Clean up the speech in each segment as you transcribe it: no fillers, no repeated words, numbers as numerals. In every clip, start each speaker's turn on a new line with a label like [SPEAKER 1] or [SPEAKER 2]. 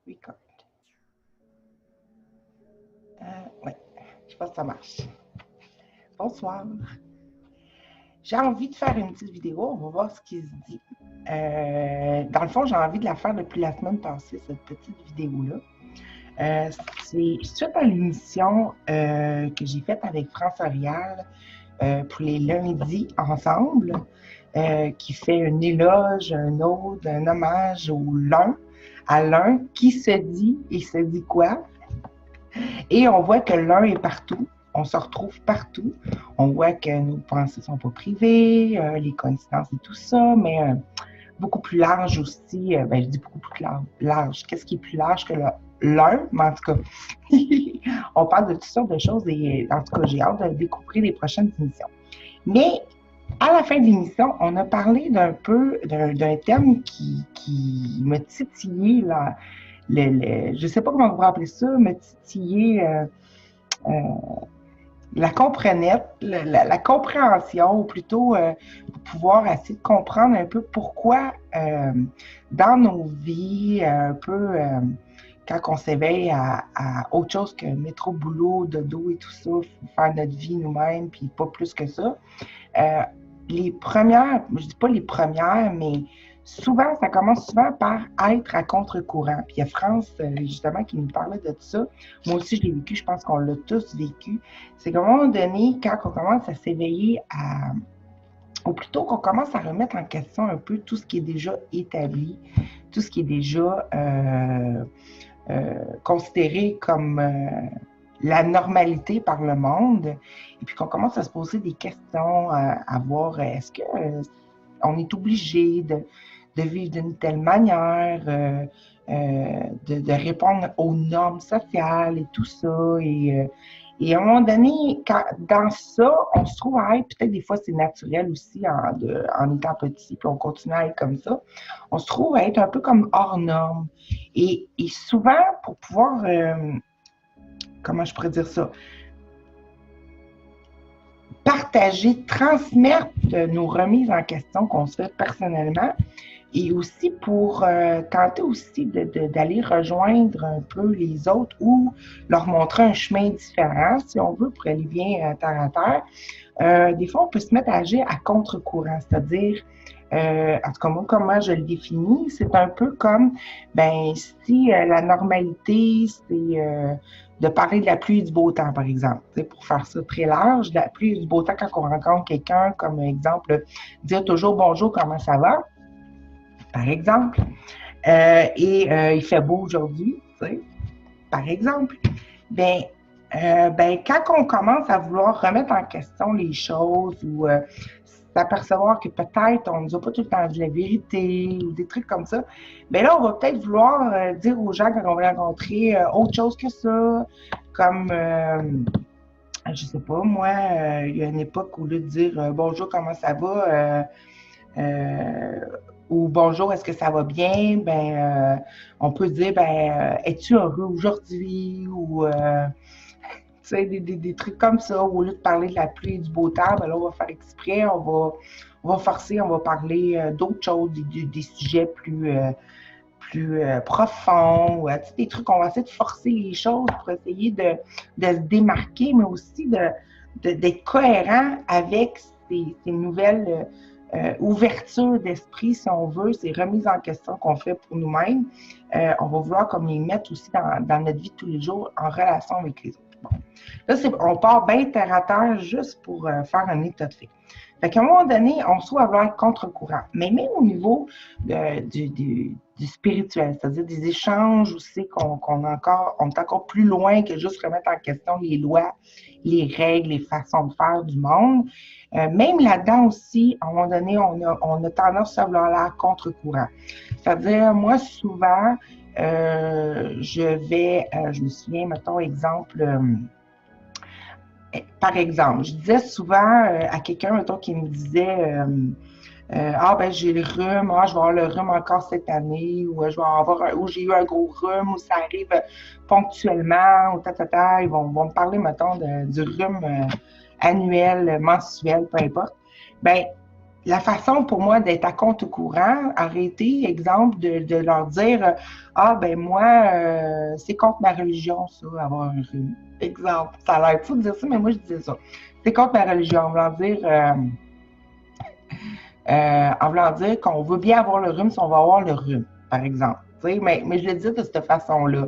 [SPEAKER 1] Record. Ouais, je pense que ça marche. Bonsoir. J'ai envie de faire une petite vidéo, on va voir ce qui se dit. Dans le fond, j'ai envie de la faire depuis la semaine passée, cette petite vidéo-là. C'est suite à l'émission que j'ai faite avec France Orial pour les lundis ensemble, qui fait un éloge, un ode, un hommage à l'un qui se dit, et se dit quoi? Et on voit que l'un est partout. On se retrouve partout. On voit que nos pensées ne sont pas privées, les coïncidences et tout ça, mais beaucoup plus large aussi. Je dis beaucoup plus large. Qu'est-ce qui est plus large que l'un? Mais en tout cas, on parle de toutes sortes de choses et en tout cas, j'ai hâte de découvrir les prochaines émissions. Mais à la fin de l'émission, on a parlé d'un thème qui m'a titillé, là, je ne sais pas comment on va appeler ça, m'a titillé la compréhension, ou plutôt pouvoir essayer de comprendre un peu pourquoi dans nos vies, un peu quand on s'éveille à autre chose que métro, boulot, dodo et tout ça, faire notre vie nous-mêmes, puis pas plus que ça. Les premières, je dis pas les premières, mais souvent, ça commence souvent par être à contre-courant. Puis il y a France, justement, qui nous parlait de ça. Moi aussi, je l'ai vécu, je pense qu'on l'a tous vécu. C'est qu'à un moment donné, quand on commence à s'éveiller ou plutôt qu'on commence à remettre en question un peu tout ce qui est déjà établi, tout ce qui est déjà considéré comme la normalité par le monde, et puis qu'on commence à se poser des questions, à voir est-ce que on est obligé de vivre d'une telle manière, de répondre aux normes sociales et tout ça. Et à un moment donné, dans ça, on se trouve à être, peut-être des fois c'est naturel aussi en étant petit, puis on continue à être comme ça, on se trouve à être un peu comme hors norme. Et souvent, pour pouvoir, comment je pourrais dire ça, partager, transmettre nos remises en question qu'on se fait personnellement, et aussi pour tenter aussi d'aller rejoindre un peu les autres ou leur montrer un chemin différent, si on veut, pour aller bien terre à terre. Des fois, on peut se mettre à agir à contre-courant, c'est-à-dire, en tout cas, moi, comment je le définis, c'est un peu comme, si la normalité, c'est de parler de la pluie et du beau temps, par exemple. Pour faire ça très large, de la pluie et du beau temps quand on rencontre quelqu'un, comme exemple, dire toujours bonjour, comment ça va, par exemple. Il fait beau aujourd'hui, par exemple. Quand on commence à vouloir remettre en question les choses ou s'apercevoir que peut-être on ne nous a pas tout le temps dit la vérité ou des trucs comme ça, là, on va peut-être vouloir dire aux gens quand on va rencontrer autre chose que ça, comme, je sais pas, moi, il y a une époque où, au lieu de dire bonjour, comment ça va, ou bonjour, est-ce que ça va bien, on peut dire, es-tu heureux aujourd'hui, ou des trucs comme ça, au lieu de parler de la pluie et du beau temps, là, on va faire exprès, on va forcer, on va parler d'autres choses, des sujets plus profonds, des trucs, on va essayer de forcer les choses pour essayer de se démarquer, mais aussi d'être cohérent avec ces nouvelles ouvertures d'esprit, si on veut, ces remises en question qu'on fait pour nous-mêmes. On va vouloir comme les mettre aussi dans notre vie de tous les jours en relation avec les autres. Bon. Là, on part bien terre à terre juste pour faire un état de fait. Fait qu'à un moment donné, on se trouve à vouloir être contre-courant. Mais même au niveau du spirituel, c'est-à-dire des échanges où c'est qu'on est encore plus loin que juste remettre en question les lois, les règles, les façons de faire du monde. Même là-dedans aussi, à un moment donné, on a tendance à vouloir aller à contre-courant. C'est-à-dire, moi, souvent, je me souviens, mettons, par exemple, je disais souvent à quelqu'un, mettons, qui me disait j'ai le rhume, je vais avoir le rhume encore cette année, ou je vais avoir ou j'ai eu un gros rhume, ou ça arrive ponctuellement, ou ils vont me parler, mettons, du rhume annuel, mensuel, peu importe. la façon pour moi d'être à compte courant aurait été, exemple, de leur dire ah, ben moi, c'est contre ma religion, ça, avoir un rhume. Exemple. Ça a l'air fou de dire ça, mais moi, je disais ça. C'est contre ma religion. En voulant dire qu'on veut bien avoir le rhume si on va avoir le rhume, par exemple. Mais je le dis de cette façon-là.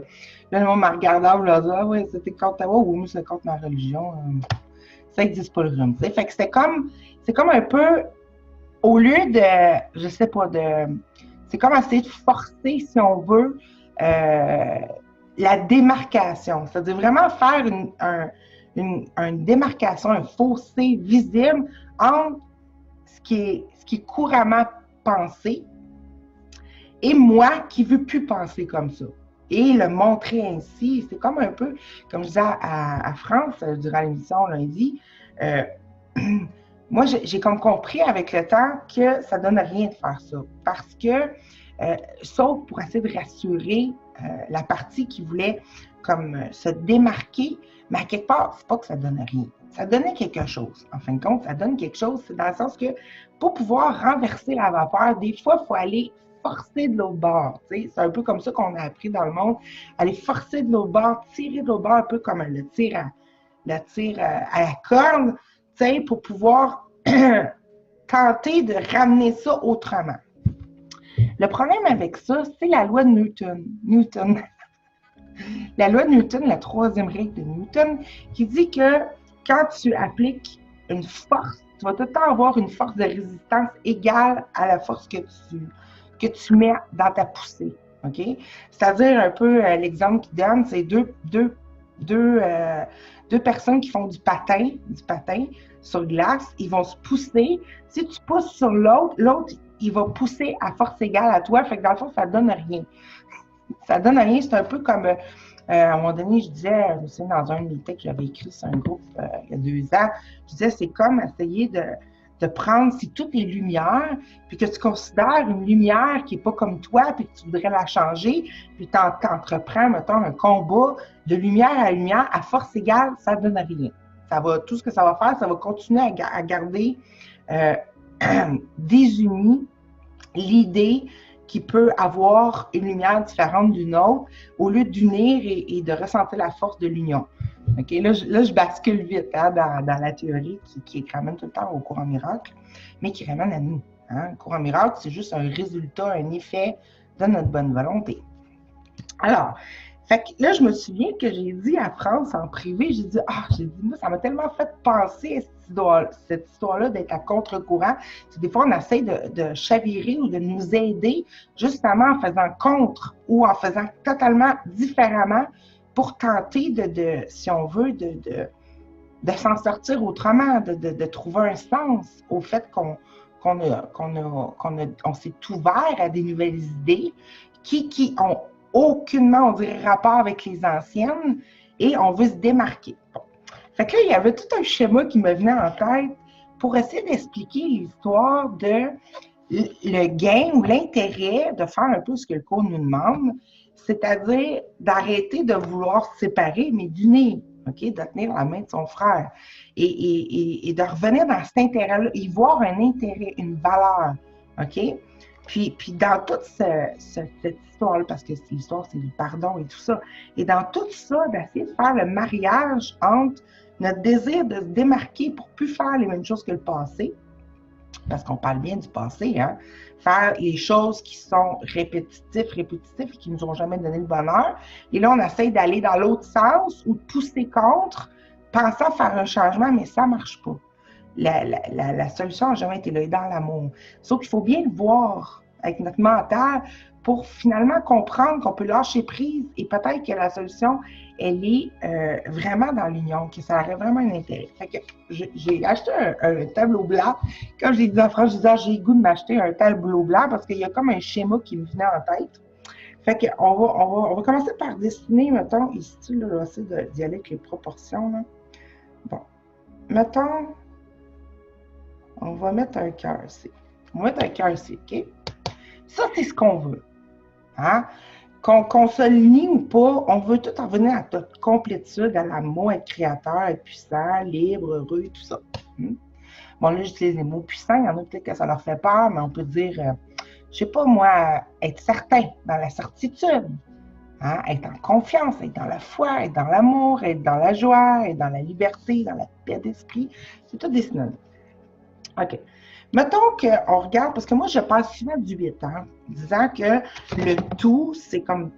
[SPEAKER 1] Là, le monde m'a regardé en voulant dire ah, ouais, c'était contre ta oui, mais c'est contre ma religion. Ça n'existe pas le rhume. T'sais. Fait que c'est comme un peu. Au lieu de, je sais pas, c'est comme essayer de forcer, si on veut, la démarcation. C'est-à-dire vraiment faire une démarcation, un fossé visible entre ce qui est couramment pensé et moi qui ne veux plus penser comme ça. Et le montrer ainsi, c'est comme un peu, comme je disais à France durant l'émission lundi, moi, j'ai comme compris avec le temps que ça ne donne rien de faire ça. Parce que, sauf pour essayer de rassurer la partie qui voulait comme se démarquer, mais à quelque part, c'est pas que ça donne rien. Ça donnait quelque chose. En fin de compte, ça donne quelque chose. C'est dans le sens que pour pouvoir renverser la vapeur, des fois, il faut aller forcer de l'autre bord. C'est un peu comme ça qu'on a appris dans le monde. Aller forcer de l'autre bord, tirer de l'autre bord, un peu comme le tir à la corne. Pour pouvoir tenter de ramener ça autrement. Le problème avec ça, c'est la loi de Newton. La loi de Newton, la troisième règle de Newton, qui dit que quand tu appliques une force, tu vas tout le temps avoir une force de résistance égale à la force que tu mets dans ta poussée. Okay? C'est-à-dire un peu l'exemple qu'il donne, c'est deux personnes qui font du patin sur glace, ils vont se pousser. Si tu pousses sur l'autre, il va pousser à force égale à toi. Fait que dans le fond, ça donne rien. Ça donne rien. C'est un peu comme, à un moment donné, je disais, je me souviens dans un de mes textes que j'avais écrit sur un groupe il y a 2 ans, je disais, c'est comme essayer de prendre, si toutes les lumières, puis que tu considères une lumière qui n'est pas comme toi, puis que tu voudrais la changer, puis tu entreprends, mettons, un combat de lumière à lumière, à force égale, ça ne donne rien. Tout ce que ça va faire, ça va continuer à garder désunie l'idée qu'il peut avoir une lumière différente d'une autre, au lieu d'unir et de ressentir la force de l'union. Okay? Là, je bascule vite dans la théorie qui ramène tout le temps au courant miracle, mais qui ramène à nous. Hein? Le courant miracle, c'est juste un résultat, un effet de notre bonne volonté. Alors, fait que là, je me souviens que j'ai dit à France en privé, j'ai dit, moi, ça m'a tellement fait penser à cette histoire-là d'être à contre-courant. Des fois, on essaie de chavirer ou de nous aider justement en faisant contre ou en faisant totalement différemment pour tenter si on veut, de s'en sortir autrement, de trouver un sens au fait qu'on s'est ouvert à des nouvelles idées qui ont aucunement, on dirait, rapport avec les anciennes et on veut se démarquer. Bon. Fait que là, il y avait tout un schéma qui me venait en tête pour essayer d'expliquer l'histoire de le gain ou l'intérêt de faire un peu ce que le cours nous demande, c'est-à-dire d'arrêter de vouloir se séparer, mais d'unir, okay? De tenir la main de son frère et de revenir dans cet intérêt-là, y voir un intérêt, une valeur, OK? Puis dans toute cette histoire-là, parce que l'histoire, c'est du pardon et tout ça, et dans tout ça, d'essayer de faire le mariage entre notre désir de se démarquer pour ne plus faire les mêmes choses que le passé, parce qu'on parle bien du passé, hein? Faire les choses qui sont répétitives et qui ne nous ont jamais donné le bonheur. Et là, on essaie d'aller dans l'autre sens ou de pousser contre, pensant faire un changement, mais ça ne marche pas. La solution n'a jamais été là, dans l'amour. Sauf qu'il faut bien le voir avec notre mental pour finalement comprendre qu'on peut lâcher prise et peut-être que la solution, elle est vraiment dans l'union, que ça aurait vraiment un intérêt. Fait que j'ai acheté un tableau blanc. Comme j'ai dit en France, je disais, j'ai le goût de m'acheter un tableau blanc parce qu'il y a comme un schéma qui me venait en tête. Fait qu'on va commencer par dessiner, mettons, ici, là, on va essayer d'y aller avec les proportions. Là. Bon. Mettons, on va mettre un cœur ici. On va mettre un cœur ici, OK? Ça, c'est ce qu'on veut. Hein? Qu'on se lie ou pas, on veut tout en venir à notre complétude, à l'amour, être créateur, être puissant, libre, heureux, tout ça. Moi, bon là, j'utilise les mots puissants, il y en a peut-être que ça leur fait peur, mais on peut dire, je sais pas moi, être certain, dans la certitude, hein, être en confiance, être dans la foi, être dans l'amour, être dans la joie, être dans la liberté, dans la paix d'esprit. C'est tout des synonymes. OK. Mettons qu'on regarde, parce que moi, je parle souvent du 8, hein, disant que le tout, c'est comme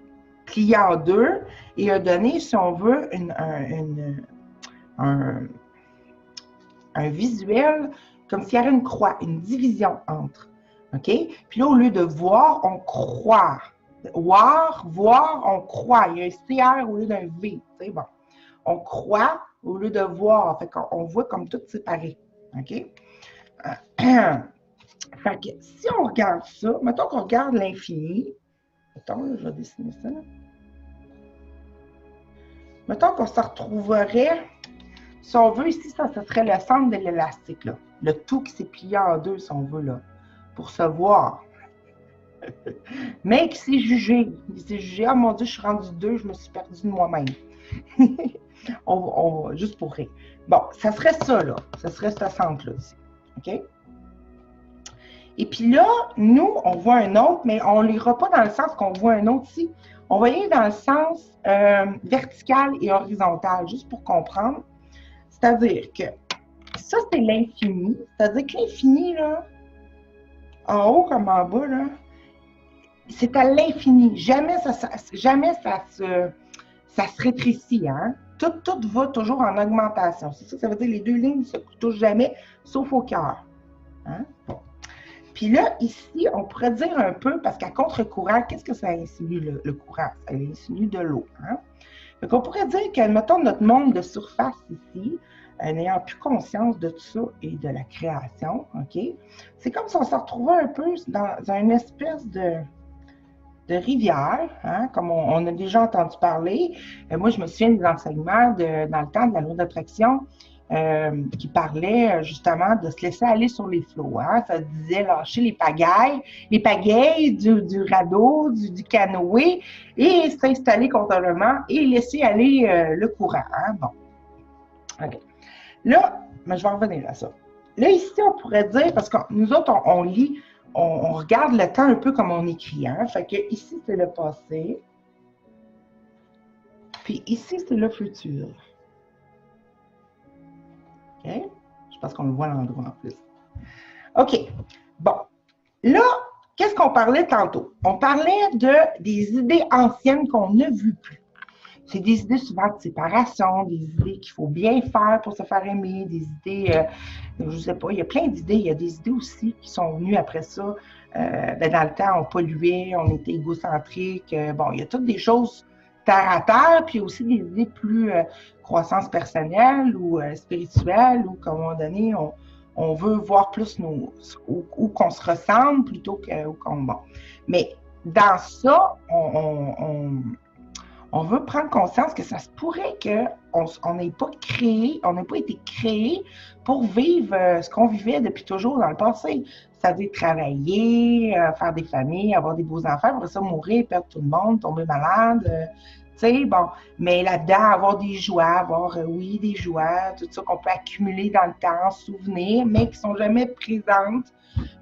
[SPEAKER 1] plié en deux et a donné, si on veut, un visuel comme s'il y avait une croix, une division entre. OK? Puis là, au lieu de voir, on croit. Voir, on croit. Il y a un CR au lieu d'un V. Tu sais, bon. On croit au lieu de voir. Fait qu'on voit comme tout séparé. OK? Fait que si on regarde ça, mettons qu'on regarde l'infini. Attends, je vais dessiner ça. Là. Mettons qu'on se retrouverait, si on veut ici, ça serait le centre de l'élastique, là. Le tout qui s'est plié en deux, si on veut, là, pour se voir. Mais qui s'est jugé. Il s'est jugé, oh mon Dieu, je suis rendu 2, je me suis perdu de moi-même. Juste pour rire. Bon, ça serait ça, là. Ça serait ce centre-là aussi. OK? Et puis là, nous, on voit un autre, mais on ne l'ira pas dans le sens qu'on voit un autre ici. On va y aller dans le sens vertical et horizontal, juste pour comprendre. C'est-à-dire que ça, c'est l'infini. C'est-à-dire que l'infini, là, en haut comme en bas, là, c'est à l'infini. Jamais ça se rétrécit, hein? Tout va toujours en augmentation. C'est ça, ça veut dire que les deux lignes ne se touchent jamais, sauf au cœur. Hein? Bon. Puis là, ici, on pourrait dire un peu, parce qu'à contre-courant, qu'est-ce que ça insinue le courant? Ça insinue de l'eau. Hein? Donc, on pourrait dire que, mettons, notre monde de surface ici, n'ayant plus conscience de tout ça et de la création, OK? C'est comme si on se retrouvait un peu dans une espèce de rivière, hein, comme on a déjà entendu parler. Moi, je me souviens des enseignements dans le temps de la loi d'attraction qui parlait justement de se laisser aller sur les flots. Hein. Ça disait lâcher les pagaies du radeau, du canoë et s'installer contrôlement et laisser aller le courant. Hein. Bon. OK. Là, mais je vais revenir à ça. Là, ici, on pourrait dire, parce que nous autres, on lit, on regarde le temps un peu comme on écrit. Hein? Fait que ici, c'est le passé. Puis ici, c'est le futur. OK? Je pense qu'on le voit à l'endroit en plus. OK. Bon. Là, qu'est-ce qu'on parlait tantôt? On parlait des idées anciennes qu'on ne vu plus. C'est des idées souvent de séparation, des idées qu'il faut bien faire pour se faire aimer, des idées, je ne sais pas, il y a plein d'idées. Il y a des idées aussi qui sont venues après ça. Dans le temps, on polluait, on était égocentrique. Bon, il y a toutes des choses terre à terre, puis aussi des idées plus croissance personnelle ou spirituelle, ou qu'à un moment donné, on veut voir plus où qu'on se ressemble plutôt qu'où qu'on va. Mais dans ça, on veut prendre conscience que ça se pourrait qu'on n'ait pas été créé pour vivre ce qu'on vivait depuis toujours dans le passé. C'est-à-dire travailler, faire des familles, avoir des beaux enfants, après ça, mourir, perdre tout le monde, tomber malade. Tu sais, bon, mais là-dedans, avoir des joies, des joies, tout ça qu'on peut accumuler dans le temps, souvenirs, mais qui ne sont jamais présentes.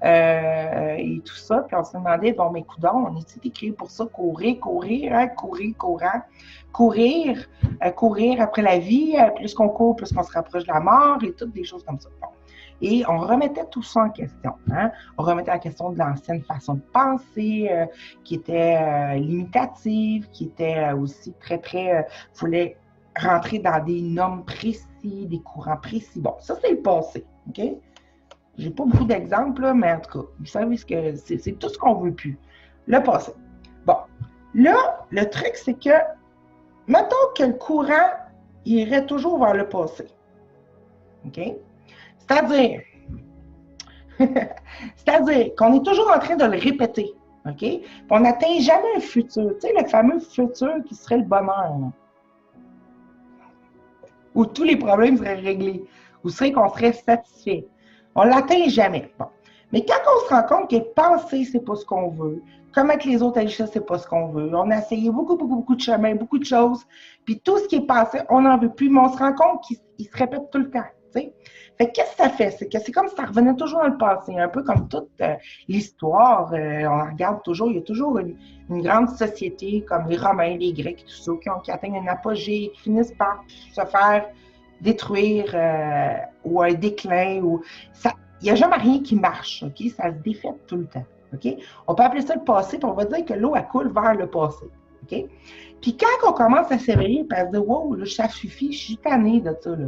[SPEAKER 1] Et tout ça, puis on se demandait, bon, mais coudonc, on est-il créé pour ça, courir après la vie, plus qu'on court, plus qu'on se rapproche de la mort, et toutes des choses comme ça. Bon. Et on remettait tout ça en question. Hein? On remettait en question de l'ancienne façon de penser, qui était limitative, qui était aussi très, voulait rentrer dans des normes précis, des courants précis. Bon, ça, c'est le passé, OK? J'ai pas beaucoup d'exemples, là, mais en tout cas, vous savez ce que c'est tout ce qu'on veut plus. Le passé. Bon. Là, le truc, c'est que, mettons que le courant irait toujours vers le passé. OK? C'est-à-dire qu'on est toujours en train de le répéter. OK? Puis on n'atteint jamais un futur. Tu sais, le fameux futur qui serait le bonheur. Là. Où tous les problèmes seraient réglés. Où qu'on serait satisfait. On ne l'atteint jamais. Bon. Mais quand on se rend compte que penser, c'est pas ce qu'on veut, commettre les autres agir, c'est pas ce qu'on veut, on a essayé beaucoup de chemins, beaucoup de choses, puis tout ce qui est passé, on n'en veut plus, mais on se rend compte qu'il se répète tout le temps. sais. Fait que qu'est-ce que ça fait? C'est que c'est comme si ça revenait toujours dans le passé, un peu comme toute l'histoire. On regarde toujours, il y a toujours une grande société comme les Romains, les Grecs, tout ça, qui atteignent un apogée, qui finissent par se faire détruire ou un déclin. Il n'y a jamais rien qui marche, OK? Ça se défait tout le temps, OK? On peut appeler ça le passé, puis on va dire que l'eau, elle coule vers le passé, OK? Puis quand on commence à s'éveiller, puis à se dire, wow, là, ça suffit, je suis tannée de ça, là.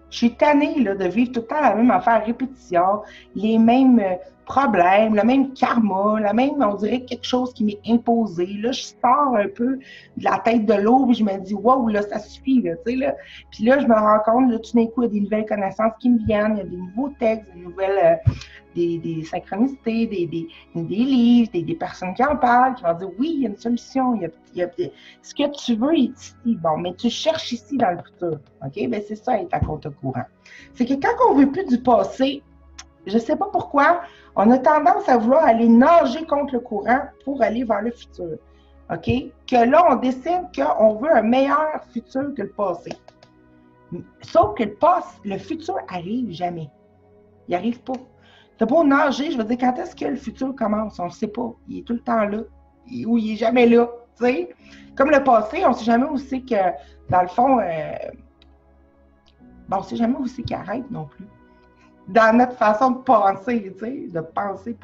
[SPEAKER 1] Je suis tannée là, de vivre tout le temps la même affaire à répétition, les mêmes problèmes, le même karma, la même, on dirait, quelque chose qui m'est imposé. Là, je sors un peu de la tête de l'eau, puis je me dis, wow, là, ça suffit, là, tu sais, là. Puis là, je me rends compte, là, tout d'un coup, il y a des nouvelles connaissances qui me viennent, il y a des nouveaux textes, des nouvelles, des synchronicités, des livres, des personnes qui en parlent, qui vont dire, oui, il y a une solution, ce que tu veux est ici. Bon, mais tu cherches ici dans le futur. OK? Bien, c'est ça, être à contre-courant. C'est que quand on ne veut plus du passé, je ne sais pas pourquoi, on a tendance à vouloir aller nager contre le courant pour aller vers le futur. OK? Que là, on décide qu'on veut un meilleur futur que le passé. Sauf que le futur n'arrive jamais. Il n'arrive pas. C'est beau nager, je veux dire, quand est-ce que le futur commence? On ne sait pas. Il est tout le temps là. Ou il n'est jamais là. T'sais? Comme le passé, on ne sait jamais où c'est que, dans le fond, on ne sait jamais où c'est qu'il arrête non plus. Dans notre façon de penser, de penser.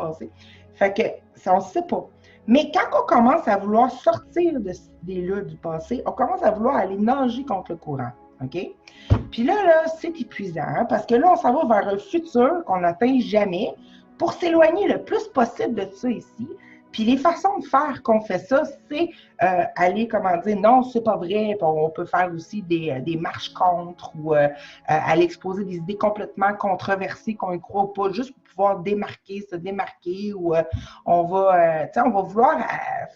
[SPEAKER 1] Fait que, on ne sait pas. Mais quand on commence à vouloir sortir de cette idée-là du passé, on commence à vouloir aller nager contre le courant. OK? Puis là, c'est épuisant, hein, parce que là, on s'en va vers un futur qu'on n'atteint jamais pour s'éloigner le plus possible de ça ici. Puis les façons de faire qu'on fait ça, c'est aller, comment dire, non, c'est pas vrai. Puis on peut faire aussi des marches contre ou aller exposer des idées complètement controversées qu'on ne croit pas, juste pour pouvoir se démarquer ou on va vouloir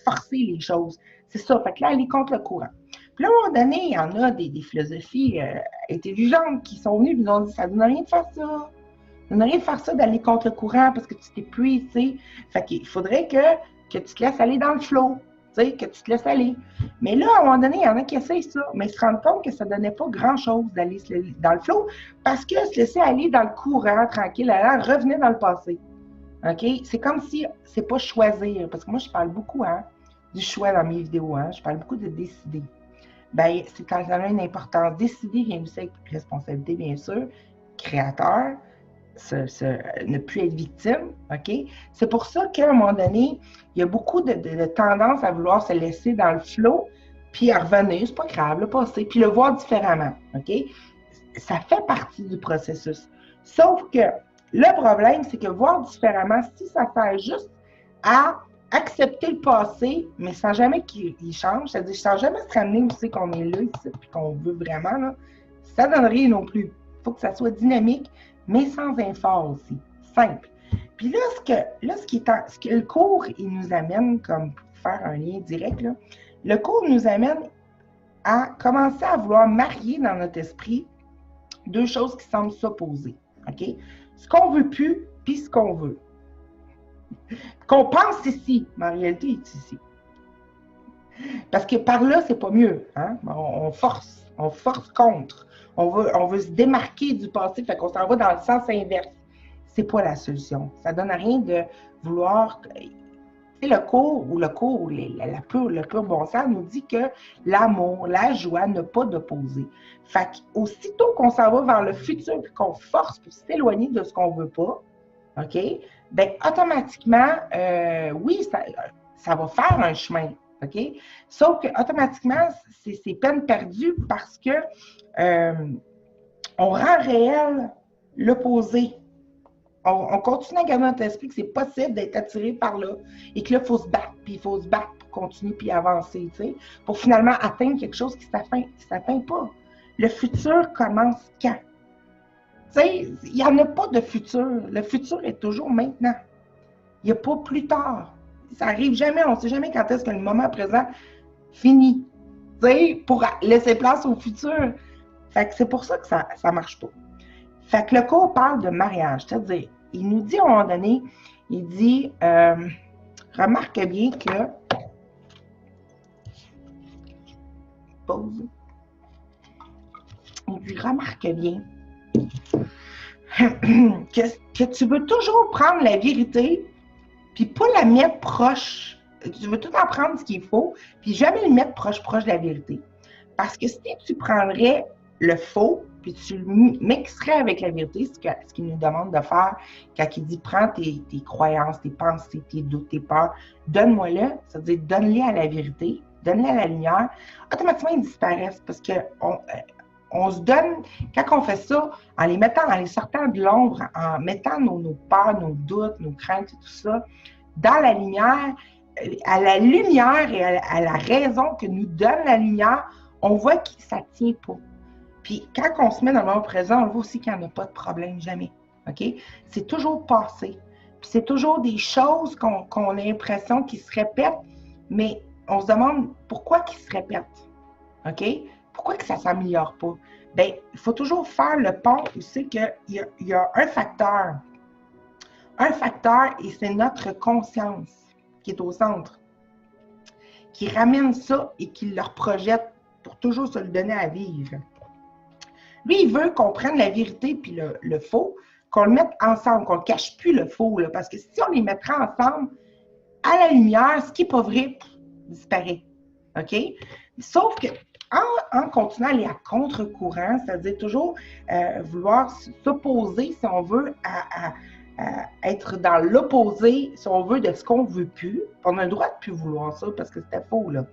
[SPEAKER 1] forcer les choses. C'est ça. Fait que là, aller contre le courant. Puis là, à un moment donné, il y en a des philosophies intelligentes qui sont venues et nous ont dit, ça ne donne rien de faire ça. Ça ne donne rien de faire ça, d'aller contre le courant parce que tu t'épuises, tu sais. Fait qu'il faudrait que tu te laisses aller dans le flow, tu sais, que tu te laisses aller. Mais là, à un moment donné, il y en a qui essayent ça, mais ils se rendent compte que ça ne donnait pas grand-chose d'aller dans le flow parce que se laisser aller dans le courant, tranquille, revenait dans le passé. OK? C'est comme si c'est pas choisir, parce que moi, je parle beaucoup du choix dans mes vidéos, je parle beaucoup de décider. Bien, c'est quand ça a une importance. Décider vient aussi avec responsabilité, bien sûr, créateur, ne plus être victime, OK? C'est pour ça qu'à un moment donné, il y a beaucoup de tendance à vouloir se laisser dans le flow, puis à revenir, c'est pas grave, le passé, puis le voir différemment, OK? Ça fait partie du processus. Sauf que le problème, c'est que voir différemment, si ça sert juste à accepter le passé, mais sans jamais qu'il change, c'est-à-dire sans jamais se ramener où c'est qu'on est là ici, puis qu'on veut vraiment, là, ça ne donne rien non plus. Il faut que ça soit dynamique, mais sans effort aussi. Simple. Puis là, ce que le cours, il nous amène, comme pour faire un lien direct, là, le cours nous amène à commencer à vouloir marier dans notre esprit deux choses qui semblent s'opposer. OK? Ce qu'on veut plus, puis ce qu'on veut. Qu'on pense ici, mais en réalité, il est ici. Parce que par là, c'est pas mieux. Hein? On force contre. On veut se démarquer du passé, fait qu'on s'en va dans le sens inverse. C'est pas la solution. Ça donne rien de vouloir. Tu sais, le pur bon sens nous dit que l'amour, la joie n'a pas d'opposé. Fait qu'aussitôt qu'on s'en va vers le futur et qu'on force pour s'éloigner de ce qu'on veut pas, OK? Bien, automatiquement, oui, ça va faire un chemin, OK? Sauf que automatiquement, c'est peine perdue parce que on rend réel l'opposé. On continue à garder notre esprit que c'est possible d'être attiré par là et que là, il faut se battre, puis il faut se battre pour continuer puis avancer, tu sais, pour finalement atteindre quelque chose qui ne s'atteint pas. Le futur commence quand? Tu sais, il n'y en a pas de futur. Le futur est toujours maintenant. Il n'y a pas plus tard. Ça n'arrive jamais. On ne sait jamais quand est-ce que le moment présent finit. Tu sais, pour laisser place au futur. Fait que c'est pour ça que ça ne marche pas. Fait que le cours parle de mariage. C'est-à-dire, il nous dit à un moment donné, il dit, remarque bien que... Pause. Il dit, remarque bien que tu veux toujours prendre la vérité, puis pas la mettre proche. Tu veux tout en prendre ce qu'il faut, puis jamais le mettre proche de la vérité. Parce que si tu prendrais le faux, puis tu le mixerais avec la vérité, ce qu'il nous demande de faire quand il dit prends tes croyances, tes pensées, tes doutes, tes peurs, donne-moi-le, ça veut dire donne-les à la vérité, donne-les à la lumière, automatiquement ils disparaissent parce que on se donne, quand on fait ça, en les sortant de l'ombre, en mettant nos peurs, nos doutes, nos craintes et tout ça, dans la lumière, à la lumière et à la raison que nous donne la lumière, on voit que ça ne tient pas. Puis quand on se met dans le moment présent, on voit aussi qu'il n'y en a pas de problème, jamais. OK? C'est toujours passé. Puis c'est toujours des choses qu'on a l'impression qu'ils se répètent, mais on se demande pourquoi qu'ils se répètent. OK? Pourquoi que ça ne s'améliore pas? Bien, il faut toujours faire le pont où c'est qu'il y a un facteur. Un facteur, et c'est notre conscience qui est au centre, qui ramène ça et qui le projette pour toujours se le donner à vivre. Lui, il veut qu'on prenne la vérité puis le faux, qu'on le mette ensemble, qu'on ne cache plus le faux, là, parce que si on les mettrait ensemble, à la lumière, ce qui n'est pas vrai disparaît. OK? Sauf que en continuant à aller à contre-courant, c'est-à-dire toujours vouloir s'opposer, si on veut, à être dans l'opposé, si on veut, de ce qu'on ne veut plus. On a le droit de ne plus vouloir ça parce que c'était faux, là.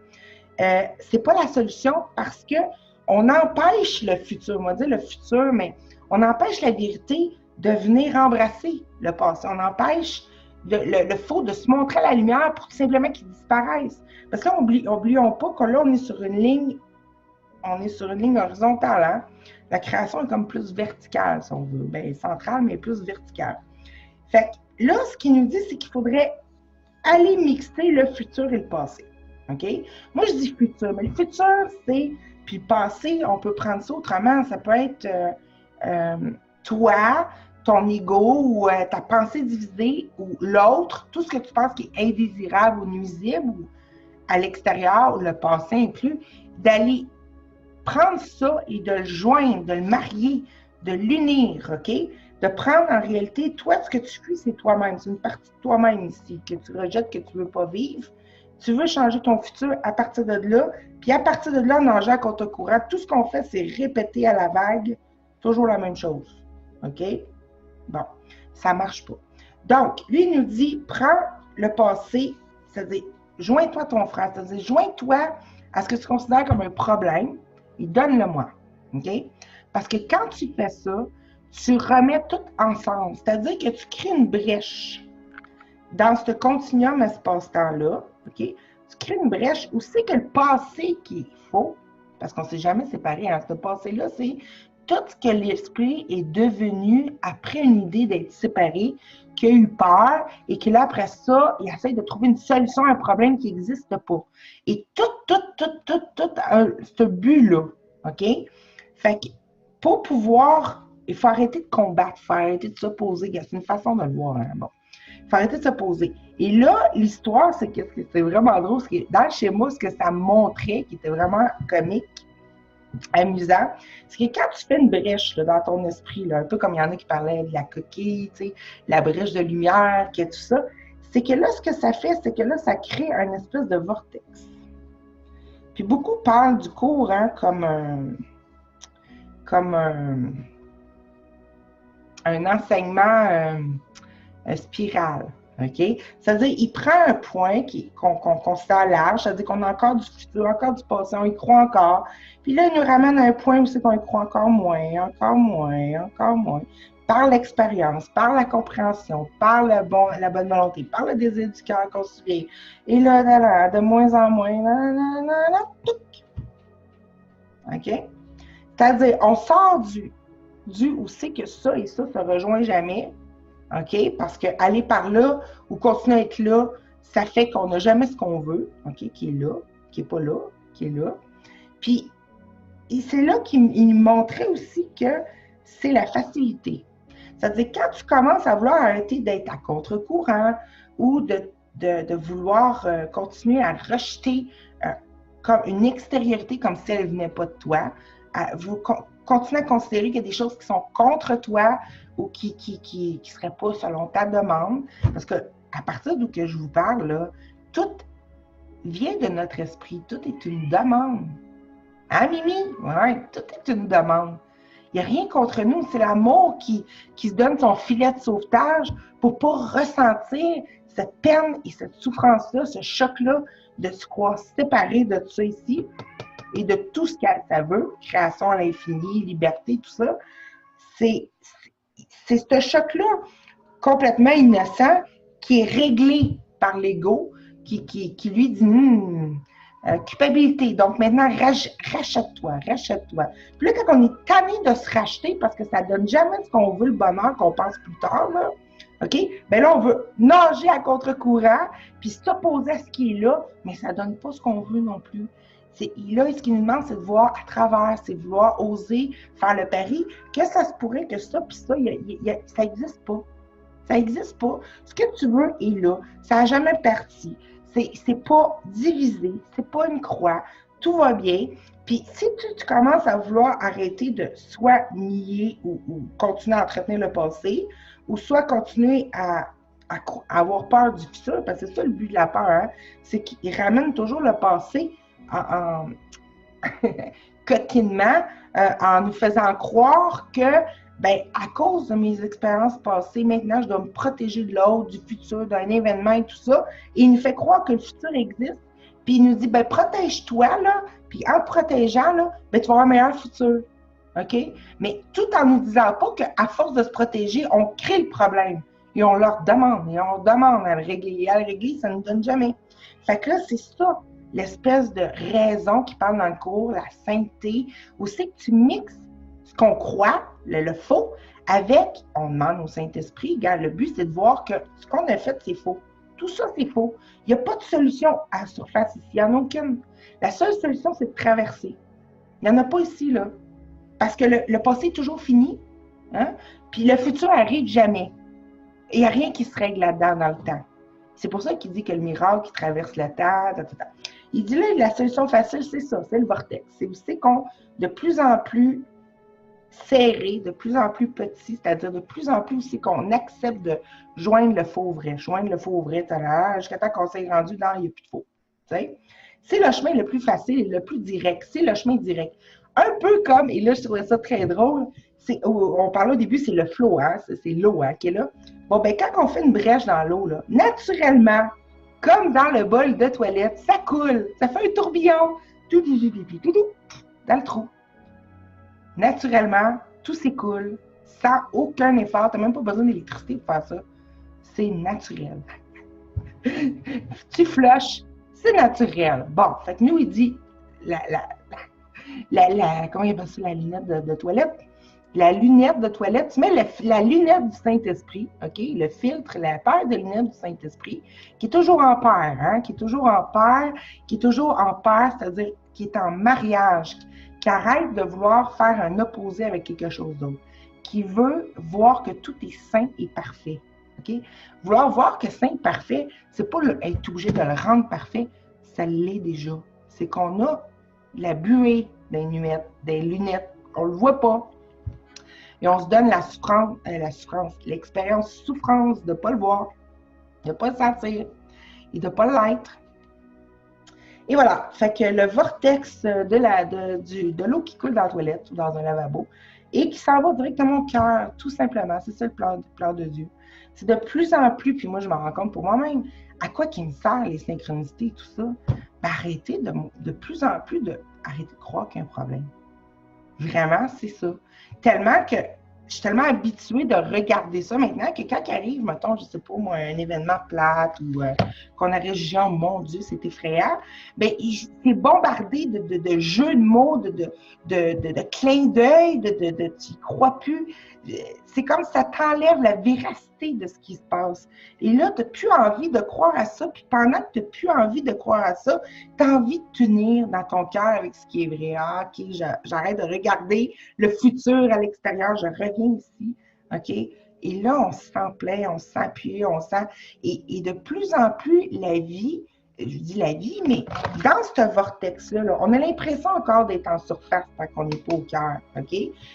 [SPEAKER 1] C'est pas la solution parce qu'on empêche le futur. On va dire le futur, mais on empêche la vérité de venir embrasser le passé. On empêche le faux de se montrer à la lumière pour simplement qu'il disparaisse. Parce que là, oublions pas que là, on est sur une ligne horizontale. Hein? La création est comme plus verticale, si on veut. Bien, centrale, mais plus verticale. Fait que là, ce qu'il nous dit, c'est qu'il faudrait aller mixer le futur et le passé. OK? Moi, je dis futur, mais le futur, c'est... Puis le passé, on peut prendre ça autrement. Ça peut être toi, ton ego ou ta pensée divisée ou l'autre, tout ce que tu penses qui est indésirable ou nuisible ou à l'extérieur, ou le passé inclus, d'aller prendre ça et de le joindre, de le marier, de l'unir, OK? De prendre en réalité, toi, ce que tu fuis, c'est toi-même. C'est une partie de toi-même ici que tu rejettes, que tu ne veux pas vivre. Tu veux changer ton futur à partir de là. Puis à partir de là, en nageant contre courant, tout ce qu'on fait, c'est répéter à la vague toujours la même chose. OK? Bon, ça ne marche pas. Donc, lui, il nous dit, prends le passé, c'est-à-dire, joins-toi à ton frère, c'est-à-dire, joins-toi à ce que tu considères comme un problème et donne-le-moi. OK? Parce que quand tu fais ça, tu remets tout ensemble. C'est-à-dire que tu crées une brèche dans ce continuum espace-temps-là. OK? Tu crées une brèche où c'est que le passé qui est faux, parce qu'on ne s'est jamais séparé. Hein? Ce passé-là, c'est tout ce que l'esprit est devenu après une idée d'être séparé, qui a eu peur et que là, après ça, il essaie de trouver une solution à un problème qui n'existe pas. Et tout ce but-là, OK? Fait que pour pouvoir, il faut arrêter de combattre, il faut arrêter de s'opposer. C'est une façon de le voir, hein? Bon. Il faut arrêter de s'opposer. Et là, l'histoire, c'est que c'est vraiment drôle. Dans le schéma, ce que ça montrait, qui était vraiment comique, amusant, c'est que quand tu fais une brèche là, dans ton esprit, là, un peu comme il y en a qui parlaient de la coquille, tu sais, la brèche de lumière, tout ça, c'est que là, ce que ça fait, c'est que là, ça crée un espèce de vortex. Puis beaucoup parlent du courant comme un enseignement spirale. OK? C'est-à-dire, il prend un point qu'on considère large, c'est-à-dire qu'on a encore du futur, encore du passé, on y croit encore. Puis là, il nous ramène à un point où c'est qu'on y croit encore moins, par l'expérience, par la compréhension, par la bonne volonté, par le désir du cœur qu'on se vient. Et là, de moins en moins, OK? C'est-à-dire, on sort du où c'est que ça et ça se rejoignent jamais, OK? Parce qu'aller par là ou continuer à être là, ça fait qu'on n'a jamais ce qu'on veut, OK? Qui est là, qui n'est pas là, qui est là. Puis, et c'est là qu'il nous montrait aussi que c'est la facilité. C'est-à-dire, quand tu commences à vouloir arrêter d'être à contre-courant ou de vouloir continuer à rejeter comme une extériorité comme si elle ne venait pas de toi, continues à considérer qu'il y a des choses qui sont contre toi ou qui ne seraient pas selon ta demande. Parce que à partir d'où que je vous parle, là, tout vient de notre esprit. Tout est une demande. Hein, Mimi? Ouais, tout est une demande. Il n'y a rien contre nous. C'est l'amour qui se donne son filet de sauvetage pour ne pas ressentir cette peine et cette souffrance-là, ce choc-là de se croire séparé de tout ça ici et de tout ce que ça veut, création à l'infini, liberté, tout ça. C'est ce choc-là complètement innocent qui est réglé par l'ego, qui lui dit culpabilité. Donc maintenant, rachète-toi. Puis là, quand on est tanné de se racheter parce que ça ne donne jamais ce qu'on veut, le bonheur qu'on pense plus tard, là, OK? Bien là, on veut nager à contre-courant, puis s'opposer à ce qui est là, mais ça ne donne pas ce qu'on veut non plus. Là, ce qu'il nous demande, c'est de voir à travers, c'est de vouloir oser faire le pari que ça se pourrait que ça, puis ça, ça n'existe pas. Ça n'existe pas. Ce que tu veux est là. Ça n'a jamais parti. C'est pas divisé. C'est pas une croix. Tout va bien. Puis si tu commences à vouloir arrêter de soit nier ou continuer à entretenir le passé, ou soit continuer à avoir peur du futur, parce que c'est ça le but de la peur, hein, c'est qu'il ramène toujours le passé quotidiennement en nous faisant croire que ben, à cause de mes expériences passées, maintenant, je dois me protéger de l'autre, du futur, d'un événement et tout ça. Et il nous fait croire que le futur existe. Puis il nous dit, ben, protège-toi, là. Puis en te protégeant, là, ben, tu vas avoir un meilleur futur. OK? Mais tout en nous disant pas qu'à force de se protéger, on crée le problème. Et on leur demande. Et on demande à le régler. Et à le régler, ça ne nous donne jamais. Fait que là, c'est ça, l'espèce de raison qui parle dans le cours, la sainteté, où c'est que tu mixes ce qu'on croit, le faux, avec, on demande au Saint-Esprit, regarde, le but, c'est de voir que ce qu'on a fait, c'est faux. Tout ça, c'est faux. Il n'y a pas de solution à la surface ici. Il n'y en a aucune. La seule solution, c'est de traverser. Il n'y en a pas ici, là. Parce que le passé est toujours fini, hein? Puis le futur arrive jamais. Et il n'y a rien qui se règle là-dedans dans le temps. C'est pour ça qu'il dit que le miracle qui traverse le temps, Il dit là, la solution facile, c'est ça, c'est le vortex. C'est aussi qu'on, de plus en plus serré, de plus en plus petit, c'est-à-dire de plus en plus aussi qu'on accepte de joindre le faux au vrai, jusqu'à temps qu'on s'est rendu dans il n'y a plus de faux. T'sais? C'est le chemin le plus facile et le plus direct. C'est le chemin direct. Un peu comme, et là, je trouvais ça très drôle, on parlait au début, c'est le flow, hein? C'est l'eau hein, qui est là. Bon, ben quand on fait une brèche dans l'eau, là, naturellement, comme dans le bol de toilette, ça coule, ça fait un tourbillon, dans le trou. Naturellement, tout s'écoule, sans aucun effort. Tu n'as même pas besoin d'électricité pour faire ça. C'est naturel. Tu flushes, c'est naturel. Bon, fait que nous, il dit, comment il appelle ça, la lunette de toilette? La lunette de toilette, tu mets la lunette du Saint-Esprit, OK? Le filtre, la paire de lunettes du Saint-Esprit, qui est toujours en paire, hein? Qui est toujours en paire, c'est-à-dire qui est en mariage, qui arrête de vouloir faire un opposé avec quelque chose d'autre, qui veut voir que tout est saint et parfait, OK? Vouloir voir que saint et parfait, c'est pas être obligé de le rendre parfait, ça l'est déjà. C'est qu'on a la buée des lunettes, on le voit pas. Et on se donne l'expérience souffrance de ne pas le voir, de ne pas le sentir et de ne pas l'être. Et voilà, fait que le vortex de l'eau qui coule dans la toilette ou dans un lavabo et qui s'en va directement au cœur, tout simplement, c'est ça le plan de Dieu. C'est de plus en plus, puis moi je m'en rends compte pour moi-même, à quoi qui me sert les synchronicités et tout ça, arrêter de plus en plus arrêter de croire qu'il y a un problème. Vraiment, c'est ça. Tellement que je suis tellement habituée de regarder ça maintenant que quand il arrive, mettons, je sais pas moi, un événement plate ou qu'on aurait jugé, oh mon Dieu, c'est effrayant, bien, c'est bombardé de jeux de mots, de clins d'œil, tu n'y crois plus. C'est comme ça t'enlève la véracité de ce qui se passe. Et là, tu n'as plus envie de croire à ça, puis pendant que tu n'as plus envie de croire à ça, tu as envie de t'unir dans ton cœur avec ce qui est vrai. Ah, OK, j'arrête de regarder le futur à l'extérieur, je reviens ici, OK? Et là, on se sent plein, on se sent appuyé, on sent... Et de plus en plus, la vie je dis la vie, mais dans ce vortex-là, là, on a l'impression encore d'être en surface tant qu'on n'est pas au cœur, OK?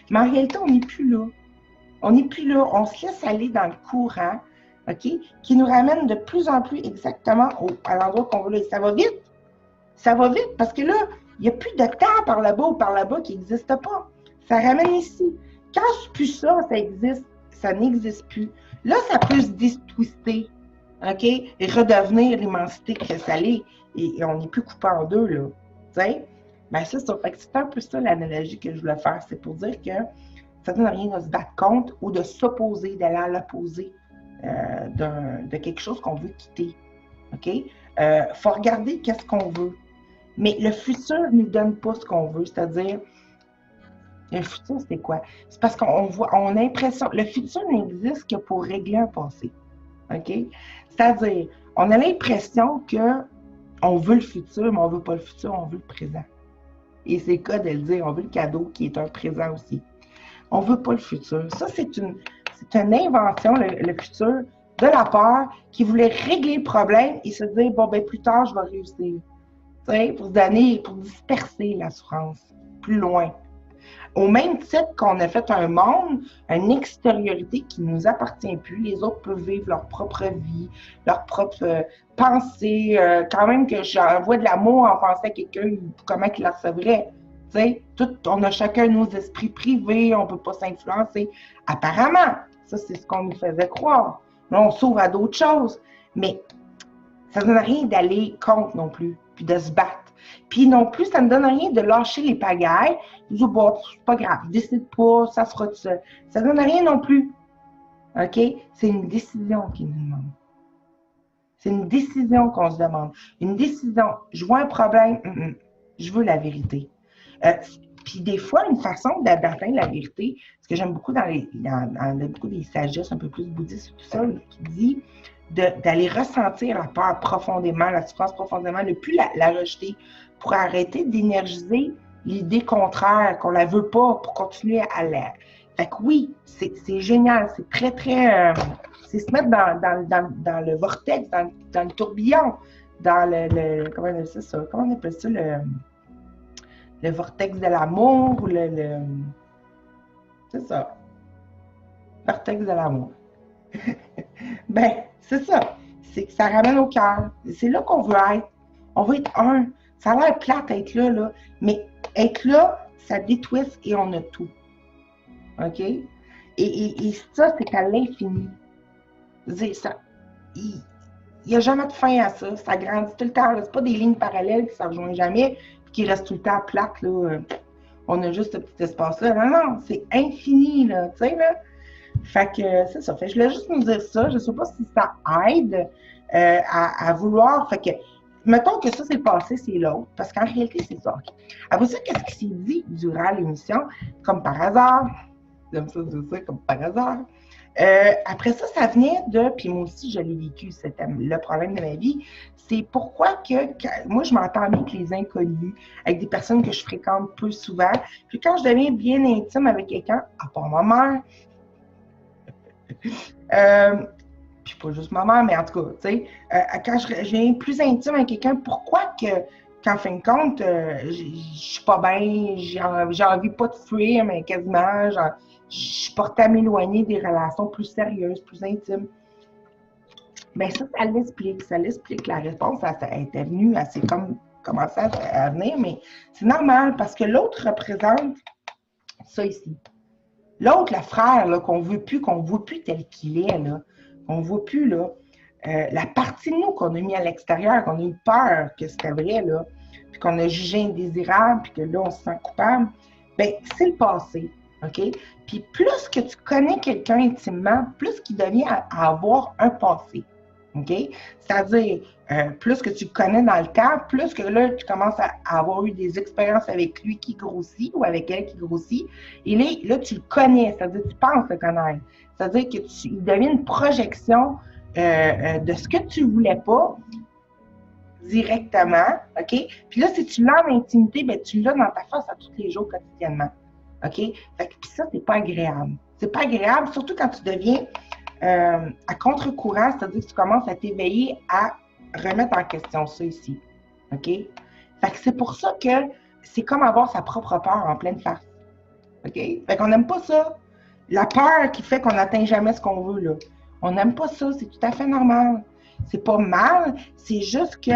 [SPEAKER 1] Mais en réalité, on n'est plus là. On n'est plus là. On se laisse aller dans le courant, OK? Qui nous ramène de plus en plus exactement à l'endroit qu'on veut. Ça va vite. Ça va vite parce que là, il n'y a plus de temps par là-bas ou par là-bas qui n'existe pas. Ça ramène ici. Quand plus ça existe, ça n'existe plus. Là, ça peut se distwister, OK? Et redevenir l'immensité que ça l'est. Et on n'est plus coupé en deux, là. Tu sais? Bien, c'est un peu ça l'analogie que je voulais faire. C'est pour dire que ça ne donne rien de se battre contre ou de s'opposer, d'aller à l'opposé de quelque chose qu'on veut quitter. OK? Faut regarder qu'est-ce qu'on veut. Mais le futur ne nous donne pas ce qu'on veut. C'est-à-dire, le futur, c'est quoi? C'est parce qu'on a l'impression, le futur n'existe que pour régler un passé. OK? C'est-à-dire, on a l'impression qu'on veut le futur, mais on ne veut pas le futur, on veut le présent. Et c'est le cas de le dire, on veut le cadeau qui est un présent aussi. On ne veut pas le futur. Ça, c'est une invention, le futur, de la peur qui voulait régler le problème et se dire, bon, ben plus tard, je vais réussir. Tu sais, pour disperser la souffrance plus loin. Au même titre qu'on a fait un monde, une extériorité qui ne nous appartient plus, les autres peuvent vivre leur propre vie, leur propre pensée, quand même que j'envoie de l'amour en pensant à quelqu'un, comment il la recevrait. Tu sais, on a chacun nos esprits privés, on ne peut pas s'influencer. Apparemment, ça c'est ce qu'on nous faisait croire. Là, on s'ouvre à d'autres choses, mais ça ne donne rien d'aller contre non plus, puis de se battre. Puis non plus, ça ne donne rien de lâcher les pagailles. Je dis, bon, c'est pas grave, décide pas, ça sera tout seul. Ça ne donne rien non plus. OK? C'est une décision qui nous demande. C'est une décision qu'on se demande. Une décision. Je vois un problème, je veux la vérité. Puis des fois, une façon d'atteindre la vérité, ce que j'aime beaucoup dans beaucoup des sagesses un peu plus bouddhistes, tout ça, qui dit d'aller ressentir la peur profondément, la souffrance profondément, ne plus la rejeter, pour arrêter d'énergiser l'idée contraire, qu'on la veut pas, pour continuer à la... Fait que oui, c'est génial, c'est très, très... c'est se mettre dans le vortex, dans le tourbillon, dans le comment on appelle ça? Comment on appelle ça? Le vortex de l'amour, c'est ça. Vortex de l'amour. Ben, c'est ça. C'est que ça ramène au cœur. C'est là qu'on veut être. On veut être un. Ça a l'air plate être là, mais être là, ça détwiste et on a tout. OK? Et ça, c'est à l'infini. Il n'y a jamais de fin à ça. Ça grandit tout le temps. C'est pas des lignes parallèles qui ne se rejoignent jamais et qui restent tout le temps plates. Là. On a juste ce petit espace-là. Non, c'est infini, là. Tu sais, là. Fait que c'est ça. Fait que je voulais juste nous dire ça. Je ne sais pas si ça aide à vouloir. Fait que, mettons que ça, c'est le passé, c'est l'autre. Parce qu'en réalité, c'est ça. Après ça, qu'est-ce qui s'est dit durant l'émission? Comme par hasard. J'aime ça dire ça, comme par hasard. Après ça, ça venait de, puis moi aussi, je l'ai vécu, c'était le problème de ma vie, c'est pourquoi moi, je m'entends avec les inconnus, avec des personnes que je fréquente peu souvent. Puis quand je deviens bien intime avec quelqu'un, à part ma mère, puis pas juste ma mère, mais en tout cas, tu sais, quand je deviens plus intime avec quelqu'un, pourquoi qu'en fin de compte, je suis pas bien, j'ai envie pas de fuir, mais quasiment, je suis portée à m'éloigner des relations plus sérieuses, plus intimes. Bien, ça l'explique. Ça l'explique. La réponse, elle était venue, elle s'est comme commencé à venir, mais c'est normal parce que l'autre représente ça ici. L'autre, le frère, là, qu'on ne voit plus tel qu'il est, là, qu'on ne voit plus, là, la partie de nous qu'on a mis à l'extérieur, qu'on a eu peur que c'était vrai, là, puis qu'on a jugé indésirable, puis que là, on se sent coupable, bien, c'est le passé. OK? Puis plus que tu connais quelqu'un intimement, plus qu'il devient à avoir un passé. OK? C'est-à-dire, plus que tu le connais dans le temps, plus que là, tu commences à avoir eu des expériences avec lui qui grossit ou avec elle qui grossit. Et là tu le connais, c'est-à-dire tu penses le connaître. C'est-à-dire qu'il devient une projection de ce que tu ne voulais pas directement. OK? Puis là, si tu l'as en intimité, bien, tu l'as dans ta face à tous les jours quotidiennement. OK? Fait que ça, c'est pas agréable. C'est pas agréable, surtout quand tu deviens à contre-courant, c'est-à-dire que tu commences à t'éveiller à remettre en question ça ici. OK? Fait que c'est pour ça que c'est comme avoir sa propre peur en pleine face. OK? Fait qu'on n'aime pas ça. La peur qui fait qu'on n'atteint jamais ce qu'on veut, là. On n'aime pas ça, c'est tout à fait normal. C'est pas mal, c'est juste que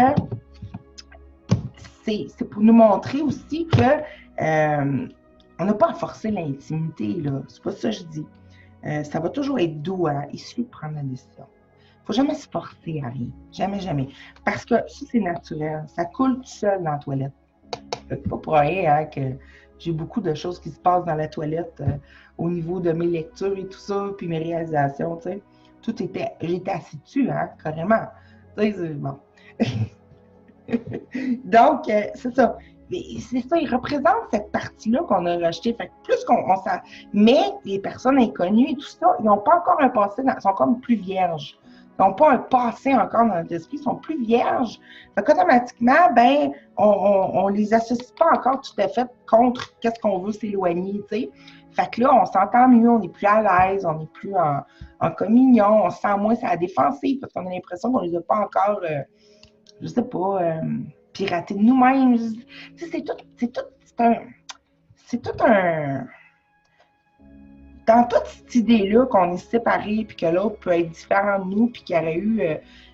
[SPEAKER 1] c'est pour nous montrer aussi que on n'a pas à forcer l'intimité, là. C'est pas ça que je dis. Ça va toujours être doux, hein? Il suffit de prendre la décision. Faut jamais se forcer à rien. Jamais, jamais. Parce que ça, c'est naturel. Ça coule tout seul dans la toilette. C'est pas pour rien, hein, que j'ai beaucoup de choses qui se passent dans la toilette au niveau de mes lectures et tout ça, puis mes réalisations, tu sais. Tout était... J'étais assis dessus, hein, carrément. Tu sais, bon. Donc, c'est ça. C'est ça, il représente cette partie-là qu'on a rejetée. Fait que plus qu'on s'en... Mais les personnes inconnues et tout ça, ils n'ont pas encore un passé, ils sont comme plus vierges. Ils n'ont pas un passé encore dans notre esprit, ils sont plus vierges. Fait qu'automatiquement, ben, on les associe pas encore tout à fait contre qu'est-ce qu'on veut s'éloigner, tu sais. Fait que là, on s'entend mieux, on est plus à l'aise, on est plus en communion, on se sent moins à la défensive parce qu'on a l'impression qu'on les a pas encore, je sais pas, piratés de nous-mêmes. Tu sais, c'est tout un... Dans toute cette idée-là qu'on est séparés, puis que l'autre peut être différent de nous, puis qu'il y aurait eu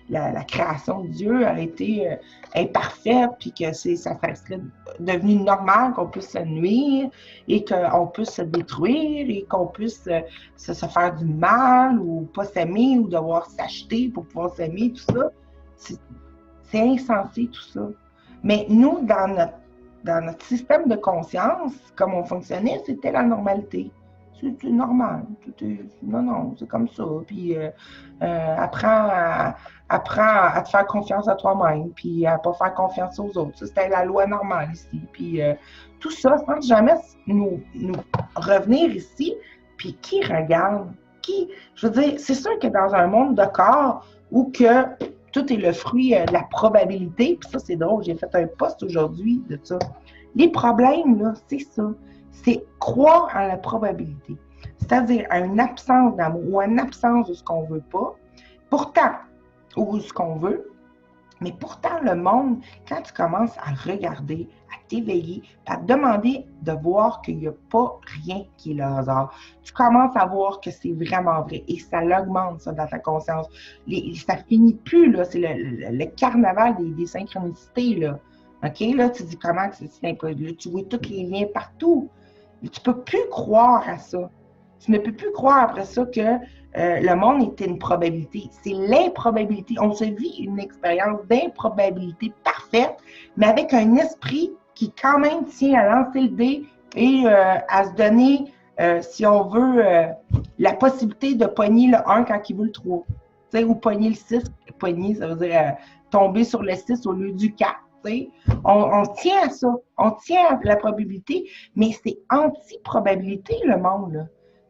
[SPEAKER 1] la création de Dieu a été imparfaite, puis que ça serait devenu normal qu'on puisse se nuire, et qu'on puisse se détruire, et qu'on puisse se faire du mal, ou pas s'aimer, ou devoir s'acheter pour pouvoir s'aimer, tout ça. C'est insensé, tout ça. Mais nous, dans notre système de conscience, comme on fonctionnait, c'était la normalité. C'est normal. Non, c'est comme ça. Puis apprends à te faire confiance à toi-même, puis à ne pas faire confiance aux autres. Ça, c'était la loi normale ici. Puis tout ça, sans jamais nous revenir ici, puis qui regarde? Je veux dire, c'est sûr que dans un monde de corps où que tout est le fruit de la probabilité, puis ça, c'est drôle, j'ai fait un post aujourd'hui de ça. Les problèmes, là, c'est ça. C'est croire à la probabilité, c'est-à-dire à une absence d'amour ou à une absence de ce qu'on veut pas, pourtant, ou ce qu'on veut, mais pourtant le monde, quand tu commences à regarder, à t'éveiller, à te demander de voir qu'il n'y a pas rien qui est le hasard, tu commences à voir que c'est vraiment vrai et ça l'augmente ça dans ta conscience. Ça finit plus, là, c'est le carnaval des synchronicités, là. OK, là, tu dis comment c'est impossible, tu vois tous les liens partout. Mais tu ne peux plus croire à ça. Tu ne peux plus croire après ça que le monde était une probabilité. C'est l'improbabilité. On se vit une expérience d'improbabilité parfaite, mais avec un esprit qui quand même tient à lancer le dé et à se donner, si on veut, la possibilité de pogner le 1 quand il veut le 3. Tu sais, ou pogner le 6. Pogner, ça veut dire tomber sur le 6 au lieu du 4. On tient à ça, on tient à la probabilité, mais c'est anti-probabilité le monde, là.